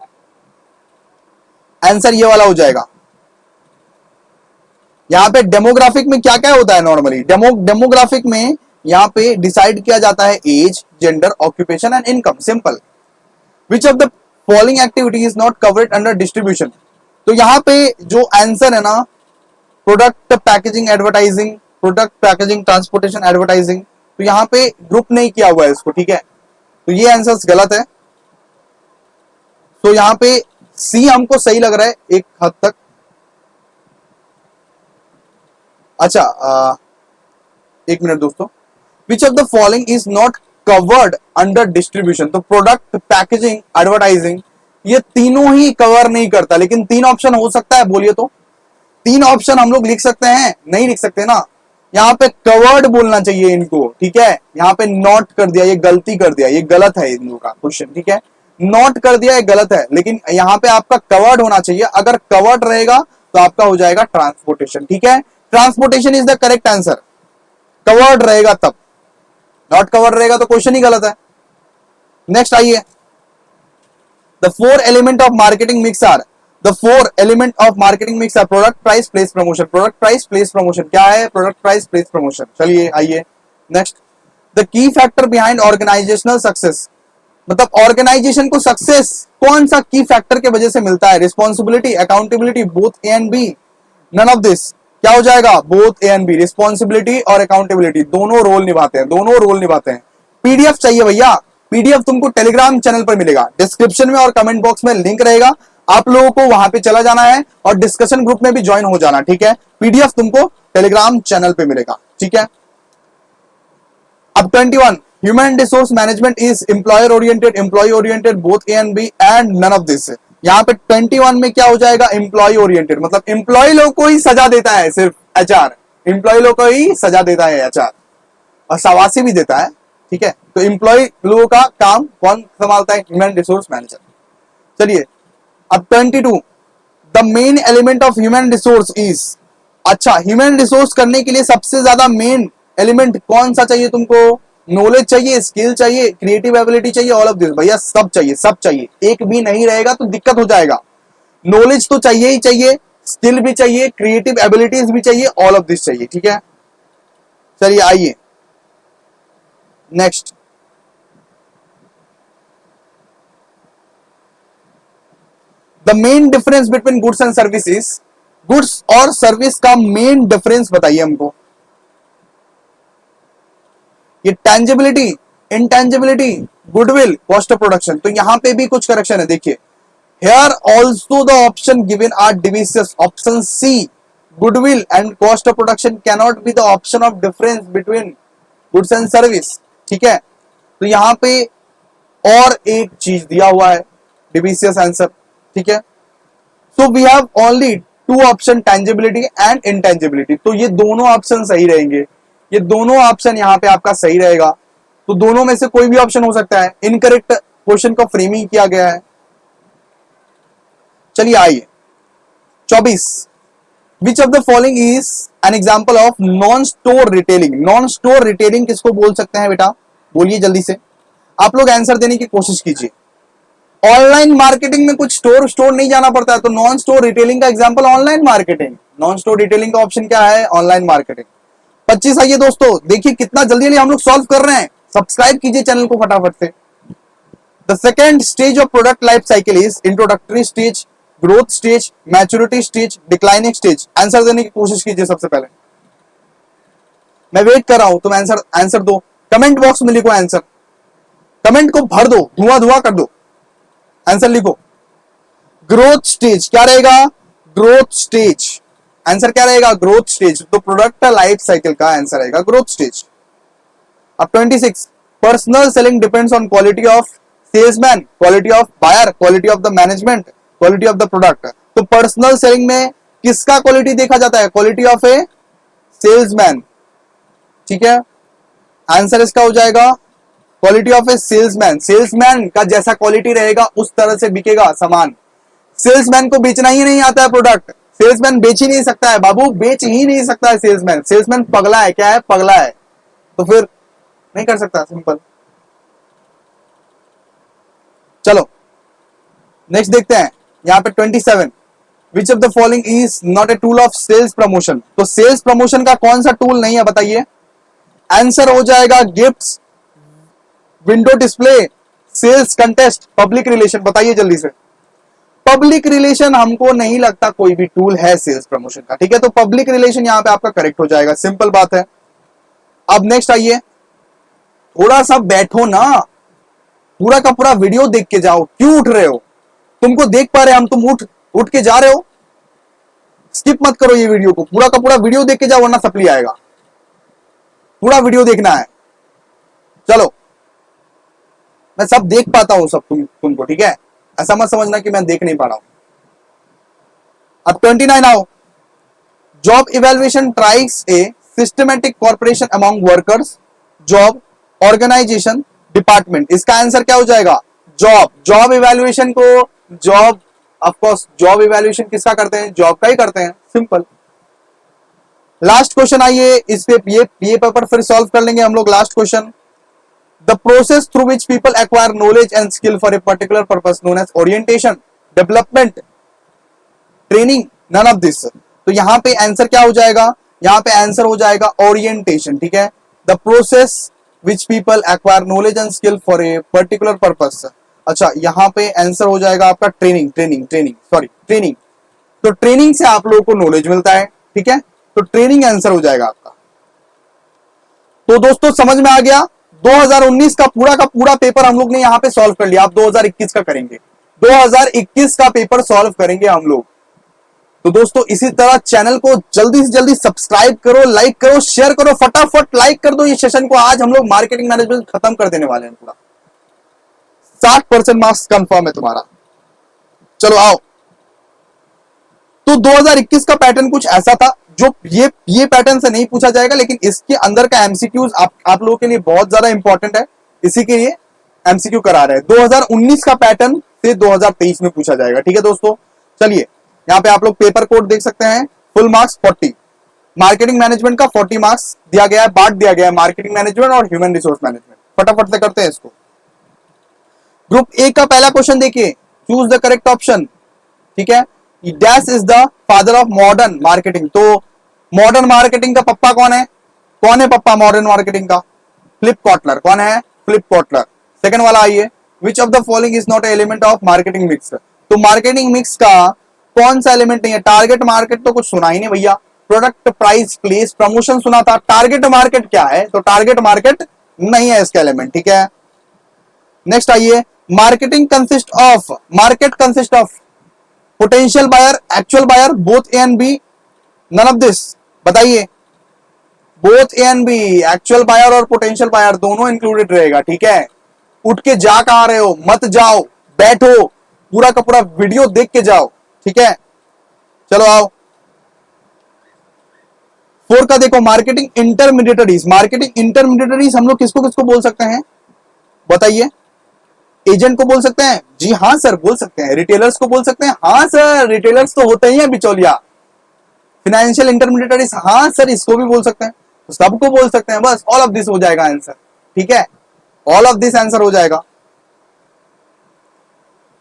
आंसर ये वाला हो जाएगा। यहां पे डेमोग्राफिक में क्या क्या होता है नॉर्मली, डेमोग्राफिक में यहां पे डिसाइड किया जाता है age, gender, occupation and income, simple. Which of the following activity is not covered under distribution. तो यहां पे जो आंसर है ना, product packaging advertising, product packaging transportation advertising, तो यहां पे ग्रुप नहीं किया हुआ है इसको, ठीक है। तो ये आंसर गलत है। तो यहां पे सी हमको सही लग रहा है एक हद तक। अच्छा एक मिनट दोस्तों, विच of the following is not covered under distribution. तो प्रोडक्ट पैकेजिंग एडवर्टाइजिंग ये तीनों ही कवर नहीं करता, लेकिन 3 ऑप्शन हो सकता है, बोलिए तो 3 ऑप्शन हम लोग लिख सकते हैं, नहीं लिख सकते ना। यहाँ पे कवर्ड बोलना चाहिए इनको, ठीक है। यहाँ पे नॉट कर दिया, ये गलती कर दिया, ये गलत है इन लोगों का क्वेश्चन, ठीक है। नॉट कर दिया, ये गलत है, लेकिन यहाँ पे आपका कवर्ड होना चाहिए। अगर कवर्ड रहेगा तो आपका हो जाएगा ट्रांसपोर्टेशन, ठीक है। Transportation is the correct answer, covered रहेगा तब, नॉट कवर्ड रहेगा तो क्वेश्चन ही गलत है। नेक्स्ट आइए, the 4 element of marketing mix are, The 4 element of marketing mix are product, price, place, promotion. Product, price, place, promotion. क्या है product, price, place, promotion? चलिए आइए next. The key factor behind organizational success. मतलब organization को success कौन सा key factor के वजह से मिलता है? Responsibility, accountability, both A and B. None of this. क्या हो जाएगा? Both A and B. Responsibility और accountability दोनों रोल निभाते हैं, दोनों रोल निभाते हैं। PDF चाहिए भैया, PDF तुमको टेलीग्राम चैनल पर मिलेगा, डिस्क्रिप्शन में और कमेंट बॉक्स में लिंक रहेगा, आप लोगों को वहां पे चला जाना है और डिस्कशन ग्रुप में भी ज्वाइन हो जाना, ठीक है। पीडीएफ तुमको टेलीग्राम चैनल पे मिलेगा, ठीक है। अब 21, human resource management is employer oriented, employee oriented, both A and B and none of this. यहाँ पे 21 में क्या हो जाएगा, एम्प्लॉय ओरिएंटेड, मतलब एम्प्लॉय लोगों को ही सजा देता है, सिर्फ एचआर, एम्प्लॉय लोगों को ही सजा देता है एचआर, और शाबाशी भी देता है, ठीक है। तो एम्प्लॉय लोगों का काम कौन संभालता है, ह्यूमन रिसोर्स मैनेजर। चलिए अब 22, the main element of human resource is, अच्छा ह्यूमन रिसोर्स करने के लिए सबसे ज्यादा मेन एलिमेंट कौन सा चाहिए तुमको, नॉलेज चाहिए, स्किल चाहिए, क्रिएटिव एबिलिटी चाहिए, ऑल ऑफ दिस। भैया सब चाहिए, सब चाहिए, एक भी नहीं रहेगा तो दिक्कत हो जाएगा। नॉलेज तो चाहिए ही चाहिए, स्किल भी चाहिए, क्रिएटिव एबिलिटीज भी चाहिए, ऑल ऑफ दिस चाहिए, ठीक है। चलिए आइए next, the main difference between goods and services, goods और सर्विस का मेन डिफरेंस बताइए हमको। ये tangibility, intangibility, goodwill, cost of production, तो यहां पे भी कुछ करेक्शन है, देखिए। Here also the option given are devious. Option C, goodwill and cost of production cannot be the option of difference between goods and service, ठीक है। तो यहां पे और एक चीज दिया हुआ है, डिविशियस आंसर, ठीक है। So we have only 2 option, tangibility and intangibility, तो ये दोनों ऑप्शन सही रहेंगे, ये दोनों ऑप्शन यहाँ पे आपका सही रहेगा। तो दोनों में से कोई भी ऑप्शन हो सकता है, इनकरेक्ट क्वेश्चन को फ्रेमिंग किया गया है। चलिए आइए 24, which of the following is an example of non store retailing. Non store retailing किसको बोल सकते हैं बेटा, बोलिए जल्दी से, आप लोग आंसर देने की कोशिश कीजिए। ऑनलाइन मार्केटिंग में कुछ स्टोर स्टोर नहीं जाना पड़ता है, तो नॉन स्टोर रिटेलिंग का example online marketing. Non store retailing का ऑप्शन क्या है, ऑनलाइन मार्केटिंग। 25 आइए दोस्तों, देखिए कितना जल्दी जल्दी हम लोग सॉल्व कर रहे हैं। सब्सक्राइब कीजिए चैनल को फटाफट से। The second stage of product life cycle is introductory stage, growth stage, maturity stage, declining stage. Answer देने की कोशिश कीजिए सबसे पहले, मैं वेट कर रहा हूं, तुम आंसर दो, कमेंट बॉक्स में लिखो आंसर, कमेंट को भर दो, धुआं धुआं कर दो, आंसर लिखो। ग्रोथ स्टेज क्या रहेगा, ग्रोथ स्टेज, आंसर क्या रहेगा, ग्रोथ स्टेज। तो प्रोडक्ट लाइफ साइकिल का आंसर रहेगा ग्रोथ स्टेज। अब 26, personal selling depends on quality of salesman, quality of buyer, quality of the management, quality of the product. तो personal selling में किसका quality देखा जाता है, क्वालिटी ऑफ ए सेल्समैन, ठीक है। आंसर इसका हो जाएगा quality of A salesman. Salesman का जैसा क्वालिटी रहेगा उस तरह से बिकेगा सामान। सेल्समैन को बेचना ही नहीं आता है प्रोडक्ट, सेल्समैन बेच ही नहीं सकता है बाबू, बेच ही नहीं सकता है सेल्समैन। सेल्समैन पगला है, क्या है, पगला है, तो फिर नहीं कर सकता, सिंपल। चलो नेक्स्ट देखते हैं, यहां पे 27, which of the following is not a tool of sales promotion. तो सेल्स प्रमोशन का कौन सा टूल नहीं है बताइए। आंसर हो जाएगा gifts, window display, sales contest, public relation. बताइए जल्दी से, पब्लिक रिलेशन हमको नहीं लगता कोई भी टूल है सेल्स प्रमोशन का, ठीक है। तो पब्लिक रिलेशन यहां पे आपका करेक्ट हो जाएगा, सिंपल बात है। अब नेक्स्ट आइए, थोड़ा सा बैठो ना, पूरा का पूरा वीडियो देख के जाओ, क्यों उठ रहे हो, तुमको देख पा रहे हम, तुम उठ के जा रहे हो। स्किप मत करो ये वीडियो को, पूरा का पूरा वीडियो देख के जाओ वरना सप्ली आएगा, पूरा वीडियो देखना है। चलो मैं सब देख पाता हूं सब तुमको, ठीक है, ऐसा मत समझना कि मैं देख नहीं पा रहा हूं। अब 29 आओ, job evaluation tries a systematic corporation among workers, job, organisation, department. इसका आंसर क्या हो जाएगा, जॉब। जॉब इवैल्यूएशन को, job of course, job evaluation किसका करते हैं, जॉब का ही करते हैं, सिंपल। लास्ट क्वेश्चन आइए, इस पे ये पेपर फिर सॉल्व कर लेंगे हम लोग। Last question, the process through which people acquire knowledge and skill for a particular purpose known as orientation, development, training, none of this। तो यहां पे आंसर क्या हो जाएगा, यहां पे आंसर हो जाएगा ओरिएंटेशन, ठीक है। the process which people acquire knowledge and skill for a particular purpose। अच्छा यहां पे आंसर हो जाएगा आपका ट्रेनिंग। तो ट्रेनिंग से आप लोगों को नॉलेज मिलता है, ठीक है, तो ट्रेनिंग आंसर हो जाएगा आपका। तो दोस्तों समझ में आ गया, 2019 का पूरा पेपर हम लोग ने यहां पे सॉल्व कर लिया। आप 2021 का करेंगे, 2021 का पेपर सॉल्व करेंगे हम लोग। तो दोस्तों इसी तरह चैनल को जल्दी से जल्दी सब्सक्राइब करो, लाइक करो, शेयर करो, फटाफट लाइक कर दो ये सेशन को। आज हम लोग मार्केटिंग मैनेजमेंट खत्म कर देने वाले हैं पूरा, 60% मार्क्स कंफर्म है तुम्हारा। चलो आओ, तो 2021 का पैटर्न कुछ ऐसा था, जो ये पैटर्न से नहीं पूछा जाएगा, लेकिन इसके अंदर का एमसीक्यूज आप लोगों के लिए बहुत ज्यादा इंपॉर्टेंट है, इसी के लिए एमसीक्यू करा रहे हैं। 2019 का पैटर्न से 2023 में पूछा जाएगा, ठीक है दोस्तों। चलिए यहाँ पे आप लोग पेपर कोड देख सकते हैं, फुल मार्क्स 40, मार्केटिंग मैनेजमेंट का 40 मार्क्स दिया गया है, बांट दिया गया है मार्केटिंग मैनेजमेंट और ह्यूमन रिसोर्स मैनेजमेंट। फटाफट से करते हैं इसको। ग्रुप ए का पहला क्वेश्चन देखिए, चूज द करेक्ट ऑप्शन, ठीक है। Dash is the father of modern marketing. तो मॉडर्न मार्केटिंग का पप्पा कौन है पप्पा मॉडर्न मार्केटिंग का, फ्लिप कॉटलर। कौन है, फ्लिप कॉटलर। सेकंड वाला आइए, which of the following is not A element of marketing mix. तो मार्केटिंग मिक्स का कौन सा एलिमेंट नहीं है, टारगेट मार्केट तो कुछ सुना ही नहीं भैया, प्रोडक्ट, प्राइस, प्लेस, प्रमोशन सुना था, टारगेट मार्केट क्या है, तो टारगेट मार्केट नहीं है इसका एलिमेंट, ठीक है। नेक्स्ट आइए, market consist of potential buyer, actual buyer, both A and B, none of this. बताइए, both A and B, actual buyer और पोटेंशियल बायर दोनों इंक्लूडेड रहेगा, ठीक है। उठ के जा कहां रहे हो, मत जाओ, बैठो, पूरा का पूरा वीडियो देख के जाओ, ठीक है। चलो आओ, 4 का देखो, मार्केटिंग इंटरमीडिएटरीज। मार्केटिंग इंटरमीडिएटरीज हम लोग किसको किसको बोल सकते हैं बताइए। एजेंट को बोल सकते हैं, जी हाँ सर बोल सकते हैं। रिटेलर्स को बोल सकते हैं, हाँ सर रिटेलर्स तो होते ही हैं बिचौलिया। फाइनेंशियल इंटरमीडिएटरीज, हाँ सर इसको भी बोल सकते हैं। तो सबको बोल सकते हैं, बस ऑल ऑफ दिस हो जाएगा आंसर। ठीक है, ऑल ऑफ दिस आंसर हो जाएगा।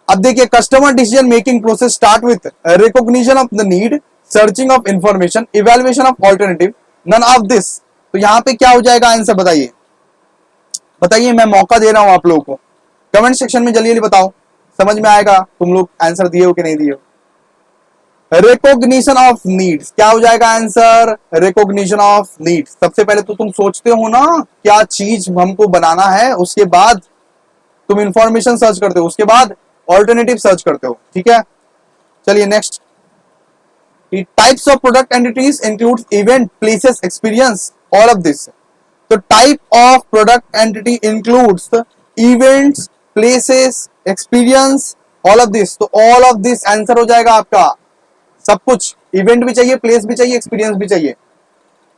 अब देखिए, customer decision making process start with recognition of the need, searching of information, evaluation of alternative, none of this. तो यहां पे क्या हो जाएगा आंसर, बताइए बताइए, मैं मौका दे रहा हूं आप लोगों को, कमेंट सेक्शन में जल्दी जल्दी बताओ, समझ में आएगा तुम लोग आंसर दिए हो कि नहीं दिए हो। रिकॉग्निशन ऑफ नीड्स, क्या हो जाएगा आंसर, रिकॉग्निशन ऑफ नीड्स। सबसे पहले तो तुम सोचते हो ना क्या चीज हमको बनाना है, उसके बाद तुम इंफॉर्मेशन सर्च करते हो, उसके बाद ऑल्टरनेटिव सर्च करते हो। ठीक है, चलिए next. Types of product entities includes event, places, experience, all of this. तो type of product entity includes events, places, experience, all of this. तो ऑल ऑफ दिस आंसर हो जाएगा आपका, सब कुछ, इवेंट भी चाहिए, प्लेस भी चाहिए, एक्सपीरियंस भी चाहिए।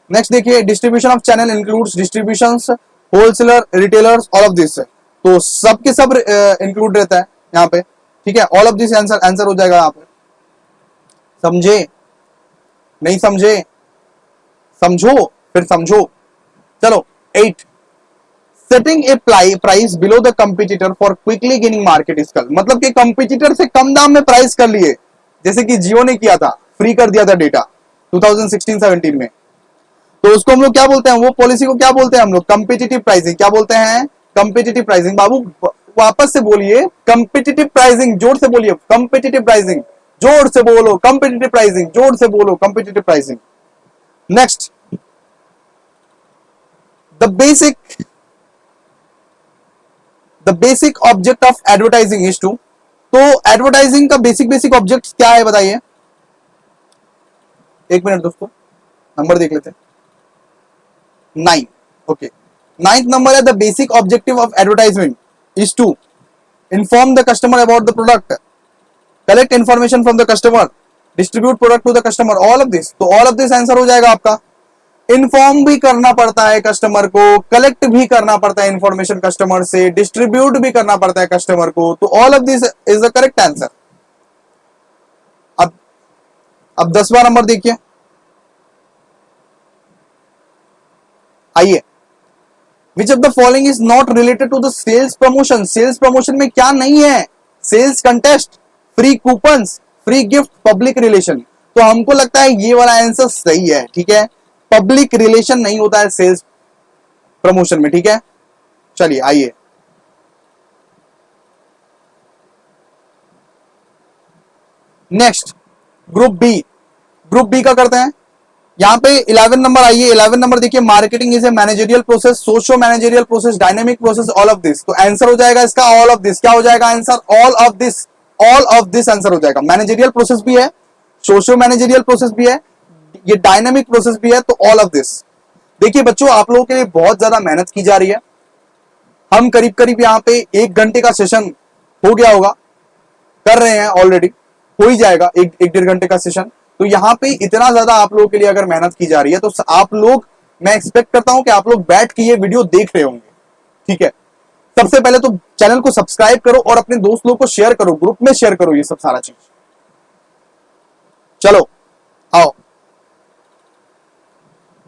नेक्स्ट देखिए, distribution of channel includes distributions, wholesaler, retailers, all of this. तो सब के सब इंक्लूड रहता है यहाँ पे। ठीक है, all of this answer answer हो जाएगा यहाँ पे। समझे नहीं समझे, समझो फिर समझो। चलो 8, setting A price below the competitor for quickly gaining market scale. मतलब कि कंपटीटर से कम दाम में प्राइस कर लिए, जैसे कि जियो ने किया था, फ्री कर दिया था डेटा 2016-17 में। तो उसको हम लोग क्या बोलते हैं, वो पॉलिसी को क्या बोलते हैं हम लोग, कंपटीटिव प्राइसिंग। क्या बोलते हैं, कंपटीटिव प्राइसिंग। बाबू वापस से बोलिए, कंपटीटिव प्राइसिंग, जोर से बोलिए, कंपटीटिव प्राइसिंग, जोर से बोलो, कंपटीटिव प्राइसिंग, जोर से बोलो, competitive pricing. Next, the basic object of advertising is to. तो एडवर्टाइजिंग का बेसिक ऑब्जेक्ट क्या है बताइए, एक मिनट दोस्तों, नंबर देख लेते हैं। 9, ओके, 9th नंबर है, the basic objective of advertisement is to inform the customer about the product, collect information from the customer, distribute product to the customer, all of this. तो all of this answer हो जाएगा आपका। Inform भी करना पड़ता है customer को, collect भी करना पड़ता है इंफॉर्मेशन कस्टमर से, डिस्ट्रीब्यूट भी करना पड़ता है कस्टमर को। तो all of this is the correct answer. अब 10वां नंबर देखिए, आइए, which of the following is not related to the sales promotion. Sales promotion में क्या नहीं है, sales contest, free coupons, free gift, public relation. तो हमको लगता है ये वाला आंसर सही है। ठीक है, पब्लिक रिलेशन नहीं होता है सेल्स प्रमोशन में। ठीक है, चलिए आइए, next group B. Group B का करते हैं, यहां पे 11 नंबर आइए। 11 नंबर देखिए, marketing is a managerial process, socio managerial process, dynamic process, all of this. तो आंसर हो जाएगा इसका ऑल ऑफ दिस। क्या हो जाएगा answer, all of this. All of this answer हो जाएगा। मैनेजरियल प्रोसेस भी है, सोशो मैनेजरियल प्रोसेस भी है, ये डायनेमिक प्रोसेस भी है, तो ऑल ऑफ दिस। देखिए बच्चों, आप लोगों के लिए बहुत ज्यादा मेहनत की जा रही है। हम करीब करीब यहाँ पे 1 घंटे का सेशन हो गया होगा, कर रहे हैं ऑलरेडी, हो ही जाएगा 1-1.5 घंटे का सेशन। तो यहाँ पे इतना ज्यादा आप लोगों के लिए अगर मेहनत की जा रही है, तो आप लोग, मैं एक्सपेक्ट करता हूं कि आप लोग बैठ के ये वीडियो देख रहे होंगे। ठीक है, सबसे पहले तो चैनल को सब्सक्राइब करो और अपने दोस्त लोग को शेयर करो, ग्रुप में शेयर करो ये सब सारा चीज। चलो आओ,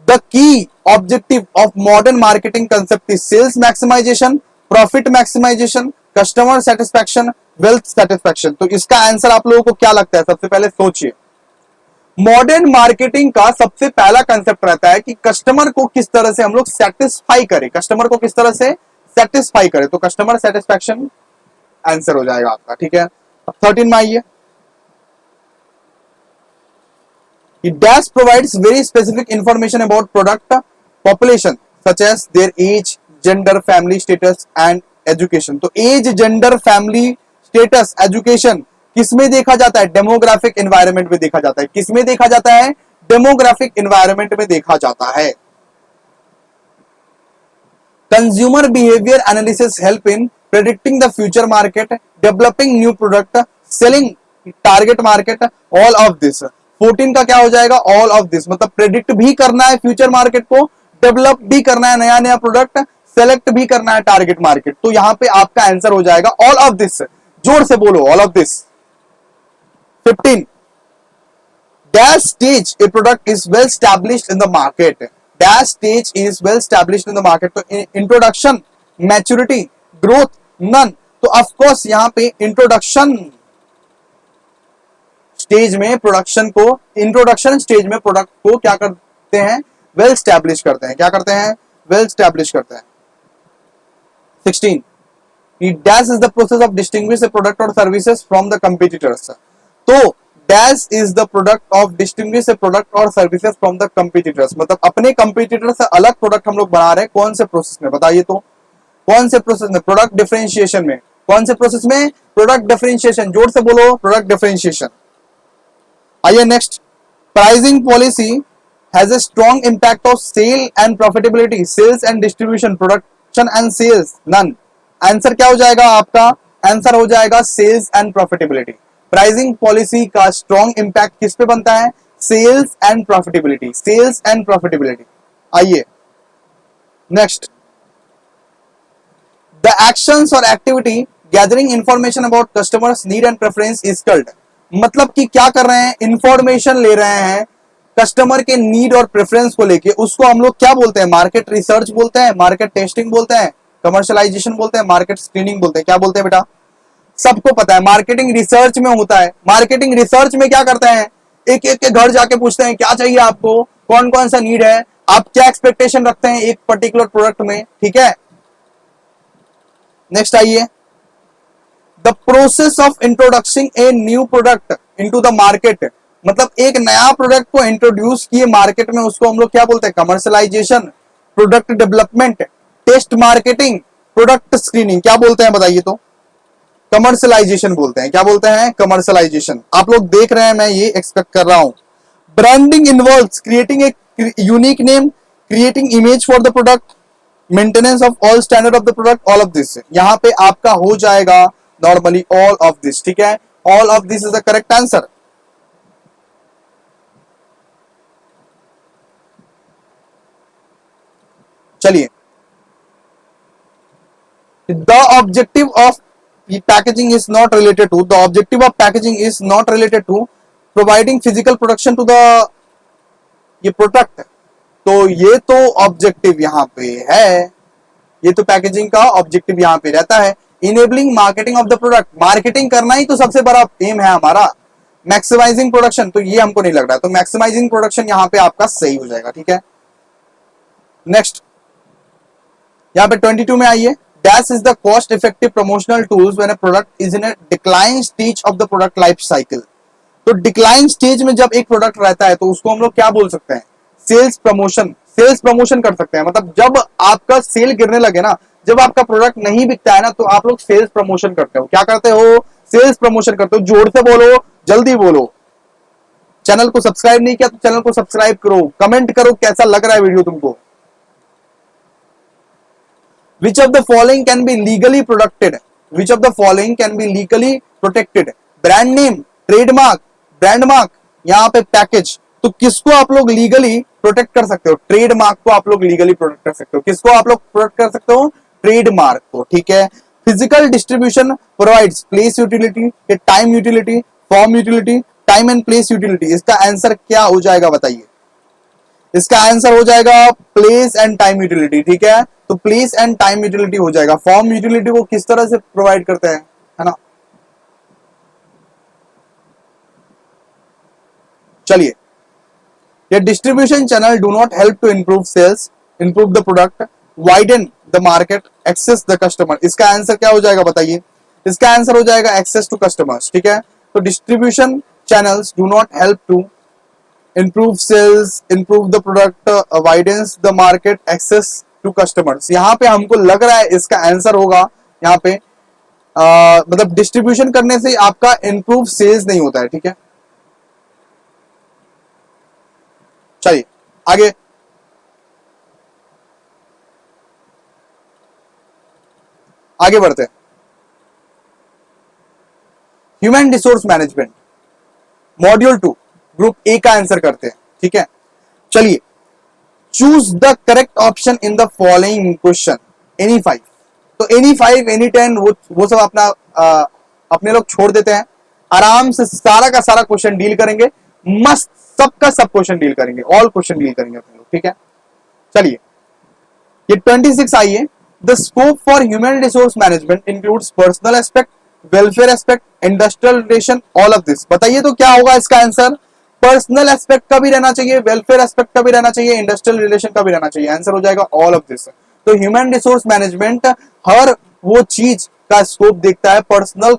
the key objective of modern marketing concept is sales maximization, profit maximisation, customer satisfaction, wealth satisfaction. तो इसका आंसर आप लोगों को क्या लगता है, सबसे पहले सोचिए। मॉडर्न मार्केटिंग का सबसे पहला कंसेप्ट रहता है कि कस्टमर को किस तरह से हम लोग सेटिस्फाई करें, कस्टमर को किस तरह से सेटिस्फाई करें। तो कस्टमर सेटिस्फैक्शन आंसर हो जाएगा आपका। ठीक है, अब 13 में आइए, dash provides very specific information about product population such as their age, gender, family status and education. तो age, gender, family status, education किसमें देखा जाता है, डेमोग्राफिक एनवायरनमेंट में देखा जाता है। किसमें देखा जाता है, डेमोग्राफिक एनवायरनमेंट में देखा जाता है। Consumer behaviour analysis help in predicting the future market, developing new product, selling target market, all of this. 14 का क्या हो जाएगा, ऑल ऑफ दिस। मतलब प्रेडिक्ट भी करना है फ्यूचर मार्केट को, डेवलप भी करना है नया नया प्रोडक्ट, सेलेक्ट भी करना है टारगेट मार्केट। तो यहां पे आपका आंसर हो जाएगा ऑल ऑफ दिस। जोर से बोलो all of this. 15 dash stage a product is well established in the market। dash stage is well established in the market। तो इंट्रोडक्शन, मैच्योरिटी, ग्रोथ, नन। तो ऑफ कोर्स यहां पे introduction stage में production को, introduction stage में product को क्या करते हैं, वेल स्टैब्लिश करते हैं। क्या करते हैं, वेल स्टैब्लिश करते हैं। 16 dash is the process of distinguish A product और सर्विसेज फ्रॉम द कंपटीटर्स। तो dash is the product of distinguish A product और सर्विसेज फ्रॉम द कंपटीटर्स, मतलब अपने कंपटीटर से अलग प्रोडक्ट हम लोग बना रहे हैं। कौन से प्रोसेस में बताइए, तो कौन से प्रोसेस में, प्रोडक्ट डिफरेंशिएशन में। कौन से प्रोसेस में, प्रोडक्ट डिफरेंशिएशन। जोर से बोलो प्रोडक्ट डिफरेंशिएशन। आइए next, pricing policy has a strong impact of sale and profitability. Sales and distribution, production and sales, none. Answer क्या हो जाएगा आपका, आंसर हो जाएगा sales and profitability. Pricing policy का स्ट्रॉन्ग इंपैक्ट किस पे बनता है, sales and profitability, sales and profitability. आइए नेक्स्ट, द एक्शंस और activity gathering information about customers need and preference is called. मतलब कि क्या कर रहे हैं, इंफॉर्मेशन ले रहे हैं कस्टमर के नीड और प्रेफरेंस को लेके, उसको हम लोग क्या बोलते हैं, मार्केट रिसर्च बोलते हैं, मार्केट टेस्टिंग बोलते हैं, कमर्शियलाइजेशन बोलते हैं, मार्केट स्क्रीनिंग बोलते हैं। क्या बोलते हैं बेटा, सबको पता है मार्केटिंग रिसर्च में होता है। मार्केटिंग रिसर्च में क्या करते हैं, एक एक के घर जाके पूछते हैं क्या चाहिए आपको, कौन कौन सा नीड है, आप क्या एक्सपेक्टेशन रखते हैं एक पर्टिकुलर प्रोडक्ट में, ठीक है। नेक्स्ट आइए, the process of introducing a new product into the market, मतलब एक नया प्रोडक्ट को इंट्रोड्यूस किए मार्केट में, उसको हम लोग क्या बोलते हैं, commercialization, product development, test marketing, product screening. क्या बोलते हैं बताइए, तो कमर्शियलाइजेशन बोलते हैं। क्या बोलते हैं, कमर्शियलाइजेशन। आप लोग देख रहे हैं, मैं ये एक्सपेक्ट कर रहा हूं। Branding involves creating a unique name, creating image for the product, maintenance of all standard of the product, all of this. यहां पे आपका हो जाएगा नॉर्मली ऑल ऑफ दिस, ठीक है। All of this is the correct answer. चलिए, the objective of packaging is not related to, the objective of packaging is not related to providing physical production to the ये product. तो ये तो objective यहां पे है, ये तो पैकेजिंग का ऑब्जेक्टिव यहां पे रहता है। Enabling marketing of the product, marketing करना ही तो सबसे बड़ा एम है हमारा। मैक्सिमाइजिंग प्रोडक्शन, तो ये हमको नहीं लग रहा है, तो मैक्सिमाइजिंग प्रोडक्शन यहां पे आपका सही हो जाएगा, ठीक है। नेक्स्ट, यहां पे 22 में आइए, dash is the cost effective promotional tools when a product is in a decline stage of the product life cycle. तो डिक्लाइन स्टेज में जब एक प्रोडक्ट रहता है तो उसको हम लोग क्या बोल सकते हैं, सेल्स प्रमोशन। सेल्स प्रमोशन कर सकते हैं, मतलब जब आपका सेल गिरने लगे ना, जब आपका प्रोडक्ट नहीं बिकता है ना, तो आप लोग सेल्स प्रमोशन करते हो। क्या करते हो, सेल्स प्रमोशन करते हो। जोर से बोलो, जल्दी बोलो। चैनल को सब्सक्राइब नहीं किया तो चैनल को सब्सक्राइब करो, कमेंट करो कैसा लग रहा है वीडियो तुमको। Which of the following can be legally protected? Which of the following can be legally protected? Brand name, trademark, brand mark, यहाँ पे पैकेज। तो किसको आप लोग लीगली प्रोटेक्ट कर सकते हो, ट्रेडमार्क को आप लोग लीगली प्रोटेक्ट कर सकते हो। किसको आप लोग प्रोटेक्ट कर सकते हो, ट्रेडमार्क को, ठीक है। Physical distribution provides place utility, time utility, form utility, time and place utility. इसका आंसर क्या हो जाएगा बताइए, इसका आंसर हो जाएगा प्लेस एंड टाइम यूटिलिटी, ठीक है। तो प्लेस एंड टाइम यूटिलिटी हो जाएगा। फॉर्म यूटिलिटी को किस तरह से प्रोवाइड करते हैं, है ना। चलिए, ये distribution channel do not help to improve sales, improve the product, widen the market, access the customer. इसका आंसर क्या हो जाएगा बताइए, इसका आंसर हो जाएगा एक्सेस टू कस्टमर्स, ठीक है। तो distribution channels do not help to improve sales, improve the product, widens the market, access to customers। यहाँ पे हमको लग रहा है इसका आंसर होगा यहाँ पे मतलब डिस्ट्रीब्यूशन करने से आपका इंप्रूव सेल्स नहीं होता है, ठीक है। चलिए आगे, आगे बढ़ते हैं। Human resource management module 2 group A का आंसर करते हैं, ठीक है। चलिए, choose the correct option in the following question. Any 5। तो एनी 5 एनी 10 वो सब अपना अपने लोग छोड़ देते हैं, आराम से सारा का सारा क्वेश्चन डील करेंगे, मस्त सबका सब क्वेश्चन डील करेंगे, ऑल क्वेश्चन डील करेंगे अपने लोग, ठीक है। चलिए ये 26 आई है। The scope for human resource management includes personal aspect, welfare aspect, industrial relation, all of this. बताइए तो क्या होगा इसका आंसर? पर्सनल एस्पेक्ट का भी रहना चाहिए, वेलफेयर एस्पेक्ट का भी रहना चाहिए, इंडस्ट्रियल रिलेशन का भी रहना चाहिए। आंसर हो जाएगा ऑल ऑफ दिस। तो ह्यूमन रिसोर्स मैनेजमेंट हर वो चीज का स्कोप देखता है, पर्सनल,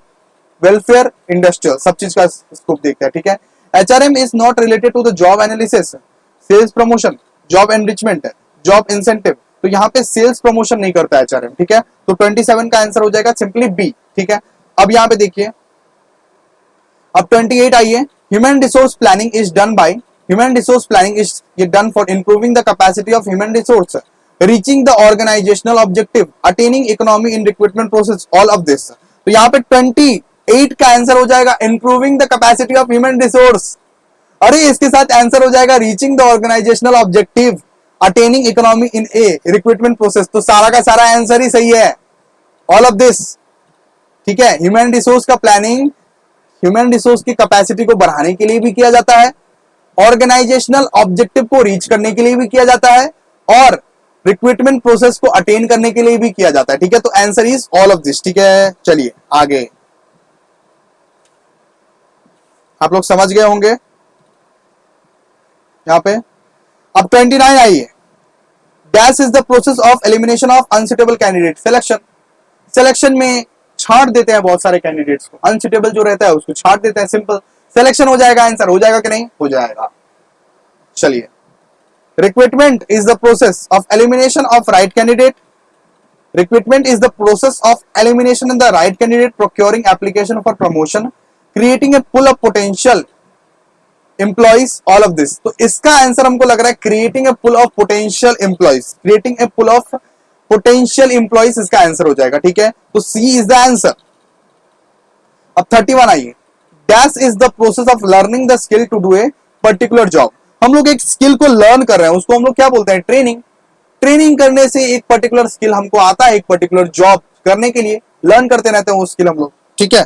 वेलफेयर, इंडस्ट्रियल, सब चीज का स्कोप देखता है, ठीक है। HRM is not related to the job analysis, sales promotion, job enrichment, job incentive. तो यहाँ पे सेल्स प्रमोशन नहीं करता HRM, ठीक है। तो 27 का आंसर हो जाएगा सिंपली बी, ठीक है। अब यहाँ पे देखिए, अब 28 आइए। Human resource planning is done by, human resource planning is done for improving the capacity of human resource, reaching the organisational objective, attaining economy in recruitment process, all of this. तो यहाँ पे 28 का आंसर हो जाएगा improving the capacity of human resource. अरे इसके साथ answer हो जाएगा reaching the organisational objective, attaining economy in a recruitment process. तो सारा का सारा आंसर ही सही है, ऑल ऑफ दिस, ठीक है। ह्यूमन रिसोर्स का प्लानिंग ह्यूमन रिसोर्स की कैपेसिटी को बढ़ाने के लिए भी किया जाता है, ऑर्गेनाइजेशनल ऑब्जेक्टिव को रीच करने के लिए भी किया जाता है, और रिक्रूटमेंट प्रोसेस को अटेन करने के लिए भी किया जाता है, ठीक है। तो answer is all of this, ठीक है। चलिए आगे, आप लोग समझ गए होंगे यहां पे। अब 29 आइए। Dash is the process of elimination of unsuitable candidate, selection. Selection में छांट देते हैं बहुत सारे कैंडिडेट्स को, अनसुटेबल जो रहता है उसको छांट देते हैं, सिंपल सिलेक्शन हो जाएगा। आंसर हो जाएगा कि नहीं? हो जाएगा। चलिए, recruitment is the process of elimination of right candidate, recruitment is the process of elimination in the right candidate, procuring application for promotion, creating a pool of potential employees, all of this. तो इसका answer हमको लग रहा है creating a pool of potential employees, creating a pool of potential employees इसका answer हो जाएगा, ठीक है। तो सी इज द आंसर। अब 31 आइए। Dash is the process of learning the skill to do a particular job. हम लोग एक स्किल को लर्न कर रहे हैं, उसको हम लोग क्या बोलते हैं? ट्रेनिंग। ट्रेनिंग करने से एक पर्टिकुलर स्किल हमको आता है, एक पर्टिकुलर जॉब करने के लिए लर्न करते रहते हैं वो स्किल हम लोग, ठीक है।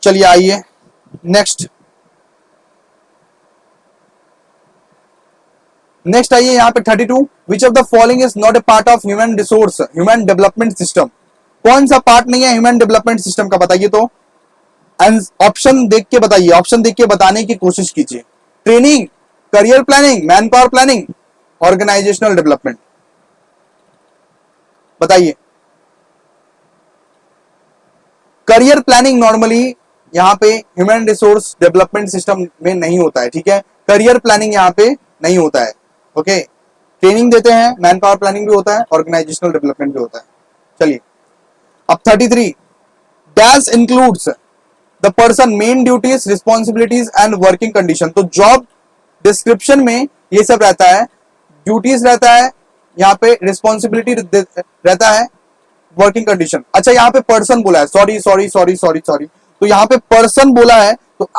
चलिए आइए नेक्स्ट आइए यहां पे 32। विच of the following is not A part of human resource human development system. कौन सा पार्ट नहीं है ह्यूमन डेवलपमेंट सिस्टम का? बताइए तो। ऑप्शन देख के बताइए, ऑप्शन देख के बताने की कोशिश कीजिए। Training, career planning, man power planning, organisational development. बताइए। करियर प्लानिंग नॉर्मली यहां पे ह्यूमन रिसोर्स डेवलपमेंट सिस्टम में नहीं होता है, ठीक है। करियर प्लानिंग यहां पे नहीं होता है, ओके। ट्रेनिंग देते हैं, मैन पावर प्लानिंग भी होता है, ऑर्गेनाइजेशनल डेवलपमेंट भी होता है। चलिए अब 33। Dash includes the person main duties, responsibilities and working condition. तो जॉब डिस्क्रिप्शन में ये सब रहता है, ड्यूटीज रहता है, यहाँ पे रिस्पॉन्सिबिलिटी रहता है, वर्किंग कंडीशन। अच्छा यहाँ पे पर्सन बोला है, सॉरी। तो यहाँ पे पर्सन बोला है, तो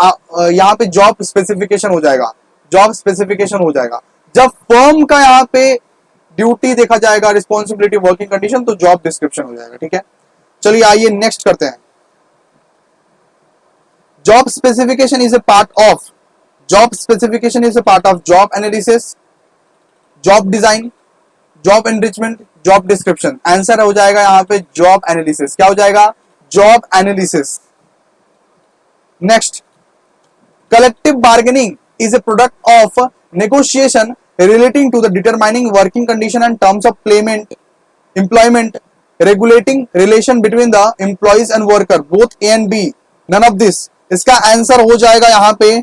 यहाँ पे जॉब स्पेसिफिकेशन हो जाएगा, जॉब स्पेसिफिकेशन हो जाएगा। जब फर्म का यहाँ पे ड्यूटी देखा जाएगा, रिस्पॉन्सिबिलिटी, वर्किंग कंडीशन, तो जॉब डिस्क्रिप्शन हो जाएगा, ठीक है। चलिए आइए नेक्स्ट करते हैं। Job specification is a part of, job specification is a part of job analysis, job design, job enrichment, job description. Answer हो जाएगा यहाँ पे जॉब एनालिसिस। क्या हो जाएगा? Job analysis. Next, collective bargaining is a product of negotiation relating to the determining working condition and terms of employment, regulating relation between the employees and worker, both A and B, none of this। इसका answer हो जाएगा यहाँ पे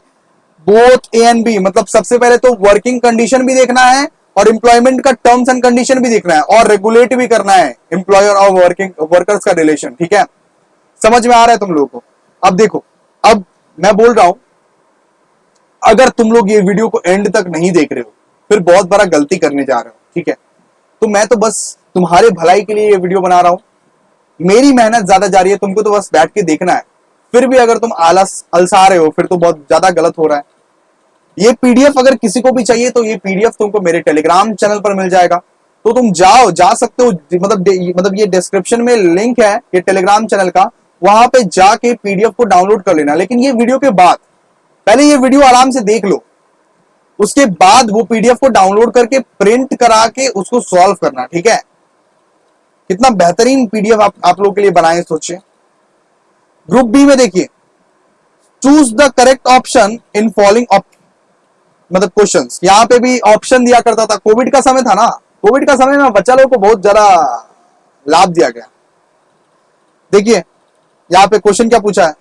both A and B। मतलब सबसे पहले तो working condition भी देखना है और एम्प्लॉयमेंट का टर्म्स एंड कंडीशन भी देखना है और रेगुलेट भी करना है एम्प्लॉयर और वर्कर्स का रिलेशन, ठीक है। समझ में आ रहा है तुम लोगों को? अब देखो, अब मैं बोल रहा हूं, अगर तुम लोग ये वीडियो को एंड तक नहीं देख रहे हो फिर बहुत बड़ा गलती करने जा रहे हो, ठीक है। तो मैं तो बस तुम्हारे भलाई के लिए ये वीडियो बना रहा हूं, मेरी मेहनत ज्यादा जा रही है, तुमको तो बस बैठ के देखना है। फिर भी अगर तुम अलसा रहे हो फिर तो बहुत ज्यादा गलत हो रहा है। ये पीडीएफ अगर किसी को भी चाहिए तो ये पीडीएफ तुमको मेरे टेलीग्राम चैनल पर मिल जाएगा, तो तुम जा सकते हो, मतलब ये डिस्क्रिप्शन में लिंक है ये टेलीग्राम चैनल का, वहां पे जाके पीडीएफ को डाउनलोड कर लेना। लेकिन ये वीडियो के बाद पहले ये वीडियो आराम से देख लो, उसके बाद वो पीडीएफ को डाउनलोड करके प्रिंट करा के उसको सॉल्व करना, ठीक है। कितना बेहतरीन पीडीएफ आप लोगों के लिए बनाए सोचिए। ग्रुप बी में देखिए, choose the correct option in following मतलब क्वेश्चंस। यहां पे भी ऑप्शन दिया करता था, कोविड का समय था ना, कोविड का समय में बच्चा लोग को बहुत ज्यादा लाभ दिया गया। देखिए यहां पे क्वेश्चन क्या पूछा है,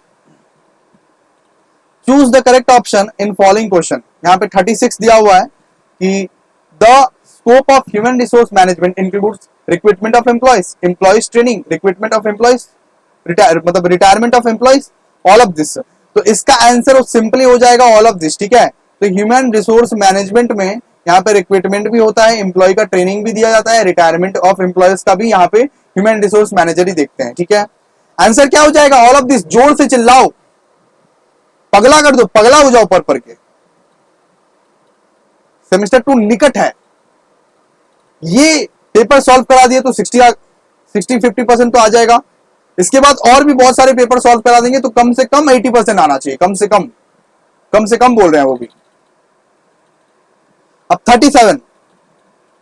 choose the correct option in following question. यहां पे 36 दिया हुआ है कि the scope of human resource management includes recruitment of employees, employees training, recruitment of employees, मतलब retirement of employees, all of this. तो इसका आंसर सिंपली हो जाएगा ऑल ऑफ दिस, ठीक है। तो ह्यूमन रिसोर्स मैनेजमेंट में यहाँ पे रिक्रूटमेंट भी होता है, एम्प्लॉय का ट्रेनिंग भी दिया जाता है, रिटायरमेंट ऑफ एम्प्लॉयज का भी यहाँ पे ह्यूमन रिसोर्स मैनेजर ही देखते हैं, ठीक है। आंसर क्या हो जाएगा, ऑल ऑफ दिस। जोर से चिल्लाओ, पगला कर दो, पगला हो जाओ पढ़ के। सेमेस्टर 2 निकट है, ये पेपर सॉल्व करा दिए तो 60-50% तो आ जाएगा। इसके बाद और भी बहुत सारे पेपर सॉल्व करा देंगे तो कम से कम 80% आना चाहिए, कम से कम बोल रहे हैं वो भी। अब 37,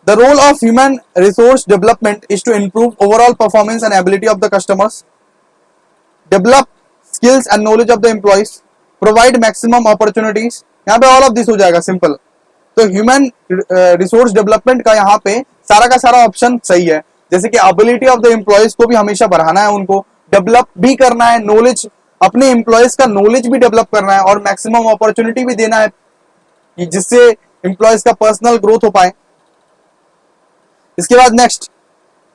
the role of human resource development is to improve overall performance and ability of the customers, develop skills and knowledge of the employees, provide maximum opportunities. यहाँ पे ऑल ऑफ दिस हो जाएगा, सिंपल। तो ह्यूमन रिसोर्स डेवलपमेंट का यहाँ पे सारा का सारा ऑप्शन सही है। जैसे कि एबिलिटी ऑफ द एम्प्लॉयज को भी हमेशा बढ़ाना है, उनको डेवलप भी करना है, नॉलेज, अपने एम्प्लॉयज का नॉलेज भी डेवलप करना है, और मैक्सिमम अपॉर्चुनिटी भी देना है कि जिससे एम्प्लॉयज का पर्सनल ग्रोथ हो पाए। इसके बाद next,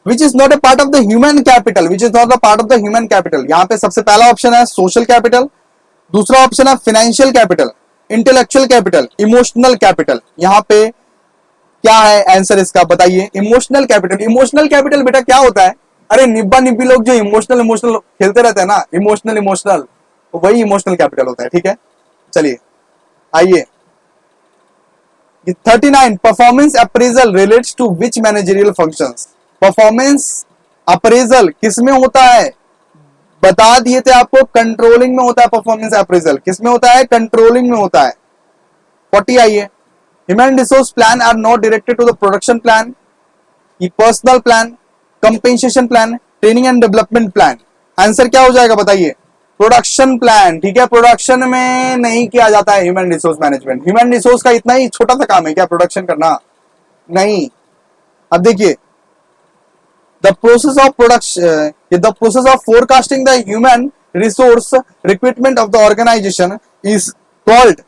which is not A part of the human capital, which is not the part of the human capital. यहाँ पे सबसे पहला ऑप्शन है सोशल कैपिटल, दूसरा ऑप्शन है financial capital, intellectual capital, emotional capital. यहाँ पे क्या है आंसर इसका, बताइए। इमोशनल कैपिटल, इमोशनल कैपिटल बेटा क्या होता है, अरे निब्बा निब्बी लोग जो इमोशनल खेलते रहते हैं ना, इमोशनल, तो वही इमोशनल कैपिटल होता है, ठीक है। चलिए आइए, 39, performance appraisal relates to which managerial functions. Performance appraisal किसमें होता है, बता दिए थे आपको, कंट्रोलिंग में होता है। परफॉर्मेंस अप्रेजल किसमें होता है, कंट्रोलिंग में होता है। 40 आइए, human resource plan are not directed to the production plan, personal plan, compensation plan, training and development plan. Answer क्या हो जाएगा बताइए, प्रोडक्शन प्लान, ठीक है। प्रोडक्शन में नहीं किया जाता है human resource management. Human resource का इतना ही छोटा सा काम है क्या प्रोडक्शन करना, नहीं। अब देखिए, the process of production, the process of forecasting the human resource requirement of the organization is called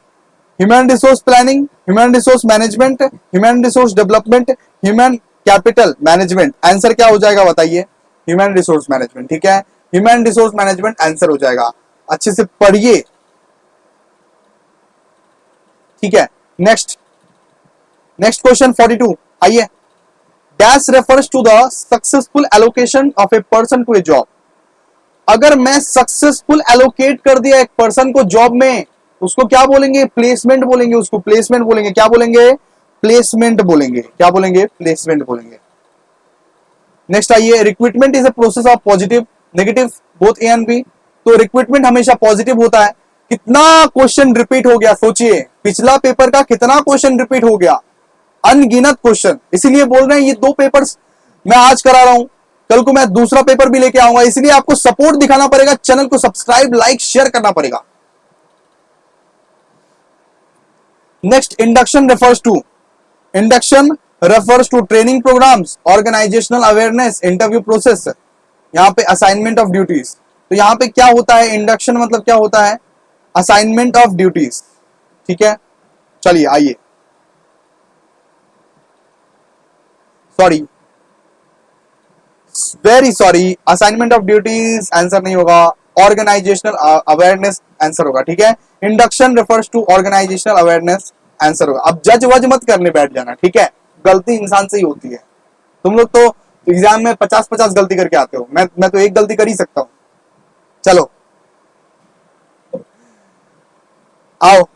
human resource planning, human resource management, human resource development, human capital management। Answer क्या हो जाएगा बताइए, human resource management, ठीक है। human resource management answer हो जाएगा, अच्छे से पढ़िए, ठीक है। नेक्स्ट क्वेश्चन 42 आइए, Dash refers to the successful allocation of a person to a job। अगर मैं सक्सेसफुल एलोकेट कर दिया एक पर्सन को जॉब में, उसको क्या बोलेंगे, प्लेसमेंट बोलेंगे, उसको प्लेसमेंट बोलेंगे। क्या बोलेंगे, प्लेसमेंट बोलेंगे। क्या बोलेंगे, प्लेसमेंट बोलेंगे। नेक्स्ट आइए, recruitment is a process of positive negative both A and B. तो रिक्रूटमेंट हमेशा पॉजिटिव होता है। कितना क्वेश्चन रिपीट हो गया सोचिए, पिछला पेपर का कितना क्वेश्चन रिपीट हो गया, अनगिनत क्वेश्चन। इसीलिए बोल रहे हैं ये 2 पेपर्स मैं आज करा रहा हूं, कल को मैं दूसरा पेपर भी लेके आऊंगा। इसलिए आपको सपोर्ट दिखाना पड़ेगा, चैनल को सब्सक्राइब, लाइक, शेयर करना पड़ेगा। Next, induction refers to training programmes, organisational awareness, interview process, यहां पे असाइनमेंट ऑफ ड्यूटीज। तो यहां पे क्या होता है, इंडक्शन मतलब क्या होता है, असाइनमेंट ऑफ ड्यूटीज, ठीक है। चलिए आइए, sorry, very sorry, assignment of duties answer नहीं होगा, ऑर्गेनाइजेशनल अवेयरनेस आंसर होगा, ठीक है। Induction refers to organisational awareness answer होगा। अब जज वज मत करने बैठ जाना, ठीक है। गलती इंसान से ही होती है। तुम लोग तो एग्जाम में 50-50 गलती करके आते हो, मैं तो एक गलती कर ही सकता हूं। चलो आओ,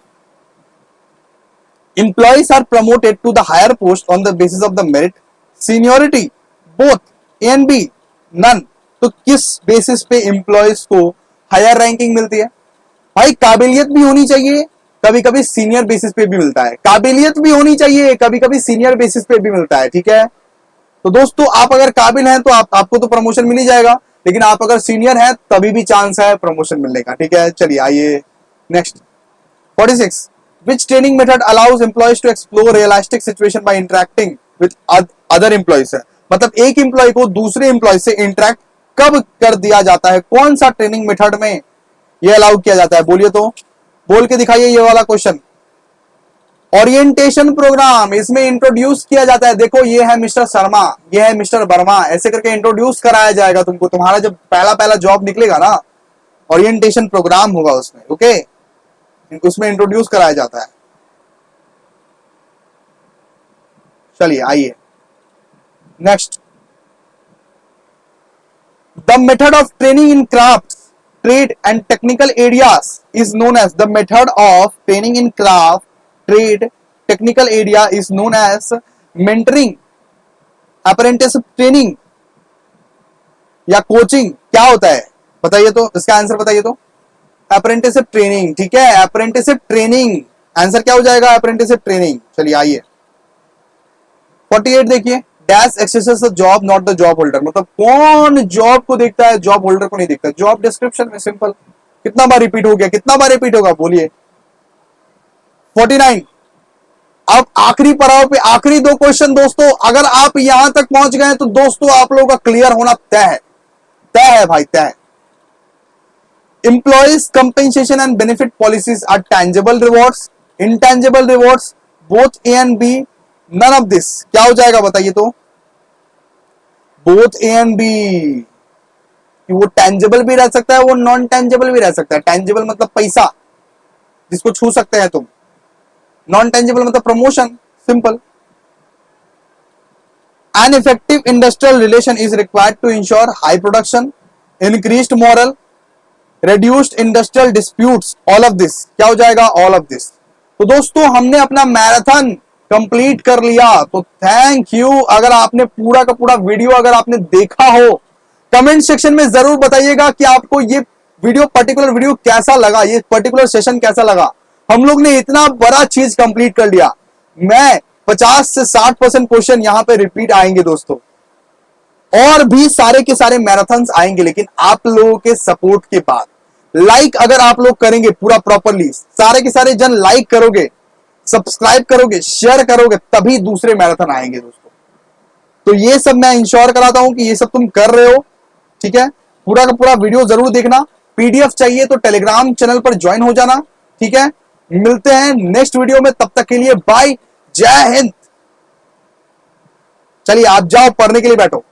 employees are promoted to the higher post on the basis of the merit, seniority both A and B none. तो किस बेसिस पे एम्प्लॉयज को हायर रैंकिंग मिलती है? भाई काबिलियत भी होनी चाहिए, कभी कभी सीनियर बेसिस पे भी मिलता है। काबिलियत भी होनी चाहिए, कभी कभी सीनियर बेसिस पे भी मिलता है। ठीक है, तो दोस्तों आप अगर काबिल हैं तो आपको तो प्रमोशन मिल ही जाएगा, लेकिन आप अगर सीनियर हैं तभी भी चांस है प्रमोशन मिलने का। ठीक है, चलिए आइए next 46। Which training method allows employees to explore realistic situation by interacting with other employees है? मतलब एक एम्प्लॉय को दूसरे एम्प्लॉय से इंटरेक्ट कब कर दिया जाता है? कौन सा ट्रेनिंग मेथड में ये अलाउ किया जाता है? बोलिए तो, बोल के दिखाइए ये वाला क्वेश्चन। ओरिएंटेशन प्रोग्राम इसमें इंट्रोड्यूस किया जाता है। देखो ये है मिस्टर शर्मा, ये है मिस्टर वर्मा, ऐसे करके इंट्रोड्यूस कराया जाएगा तुमको। तुम्हारा जब पहला पहला जॉब निकलेगा ना, ओरिएंटेशन प्रोग्राम होगा उसमें। ओके, उसमें इंट्रोड्यूस कराया जाता है। चलिए आइए next. The method of training in craft trade and technical areas is known as the method of training in craft trade technical area is known as mentoring, apprenticeship training या coaching. क्या होता है बताइए तो, इसका आंसर बताइए तो। Apprenticeship training. ठीक है, अप्रेंटिसशिप ट्रेनिंग आंसर क्या हो जाएगा? Apprenticeship training. चलिए आइए 48 देखिए। Dash accesses the job not the job holder. मतलब कौन जॉब को देखता है, जॉब होल्डर को नहीं देखता। जॉब डिस्क्रिप्शन में सिंपल। कितना बार रिपीट हो गया, कितना बार रिपीट होगा बोलिए। 49। अब आखिरी पड़ाव पे आखिरी दो क्वेश्चन दोस्तों, अगर आप यहां तक पहुंच गए तो दोस्तों आप लोगों का क्लियर होना तय है, तय है भाई, तय है। Employees compensation and benefit policies are tangible rewards, intangible rewards, both A and B, none of this। क्या हो जाएगा बताइए तो? both A and B। वो tangible भी रह सकता है, वो नॉन tangible भी रह सकता है। tangible मतलब पैसा जिसको छू सकते हैं तुम, नॉन tangible मतलब promotion, simple. An effective industrial relation is required to ensure high production, increased morale, reduced industrial disputes, all of this। क्या हो जाएगा? all of this। तो दोस्तों हमने अपना मैराथन कंप्लीट कर लिया, तो थैंक यू। अगर आपने पूरा का पूरा वीडियो अगर आपने देखा हो, कमेंट सेक्शन में जरूर बताइएगा कि आपको ये वीडियो, पर्टिकुलर वीडियो कैसा लगा, ये पर्टिकुलर सेशन कैसा लगा। हम लोग ने इतना बड़ा चीज कंप्लीट कर लिया। मैं 50 से 60% क्वेश्चन यहां पे रिपीट आएंगे दोस्तों, और भी सारे के सारे मैराथन्स आएंगे, लेकिन आप लोगों के सपोर्ट के बाद, लाइक अगर आप लोग करेंगे पूरा प्रॉपरली, सारे के सारे जन लाइक करोगे, सब्सक्राइब करोगे, शेयर करोगे, तभी दूसरे मैराथन आएंगे दोस्तों। तो ये सब मैं इंश्योर कराता हूं कि ये सब तुम कर रहे हो। ठीक है, पूरा का पूरा वीडियो जरूर देखना। पीडीएफ चाहिए तो टेलीग्राम चैनल पर ज्वाइन हो जाना। ठीक है, मिलते हैं नेक्स्ट वीडियो में, तब तक के लिए बाय, जय हिंद। चलिए आप जाओ, पढ़ने के लिए बैठो।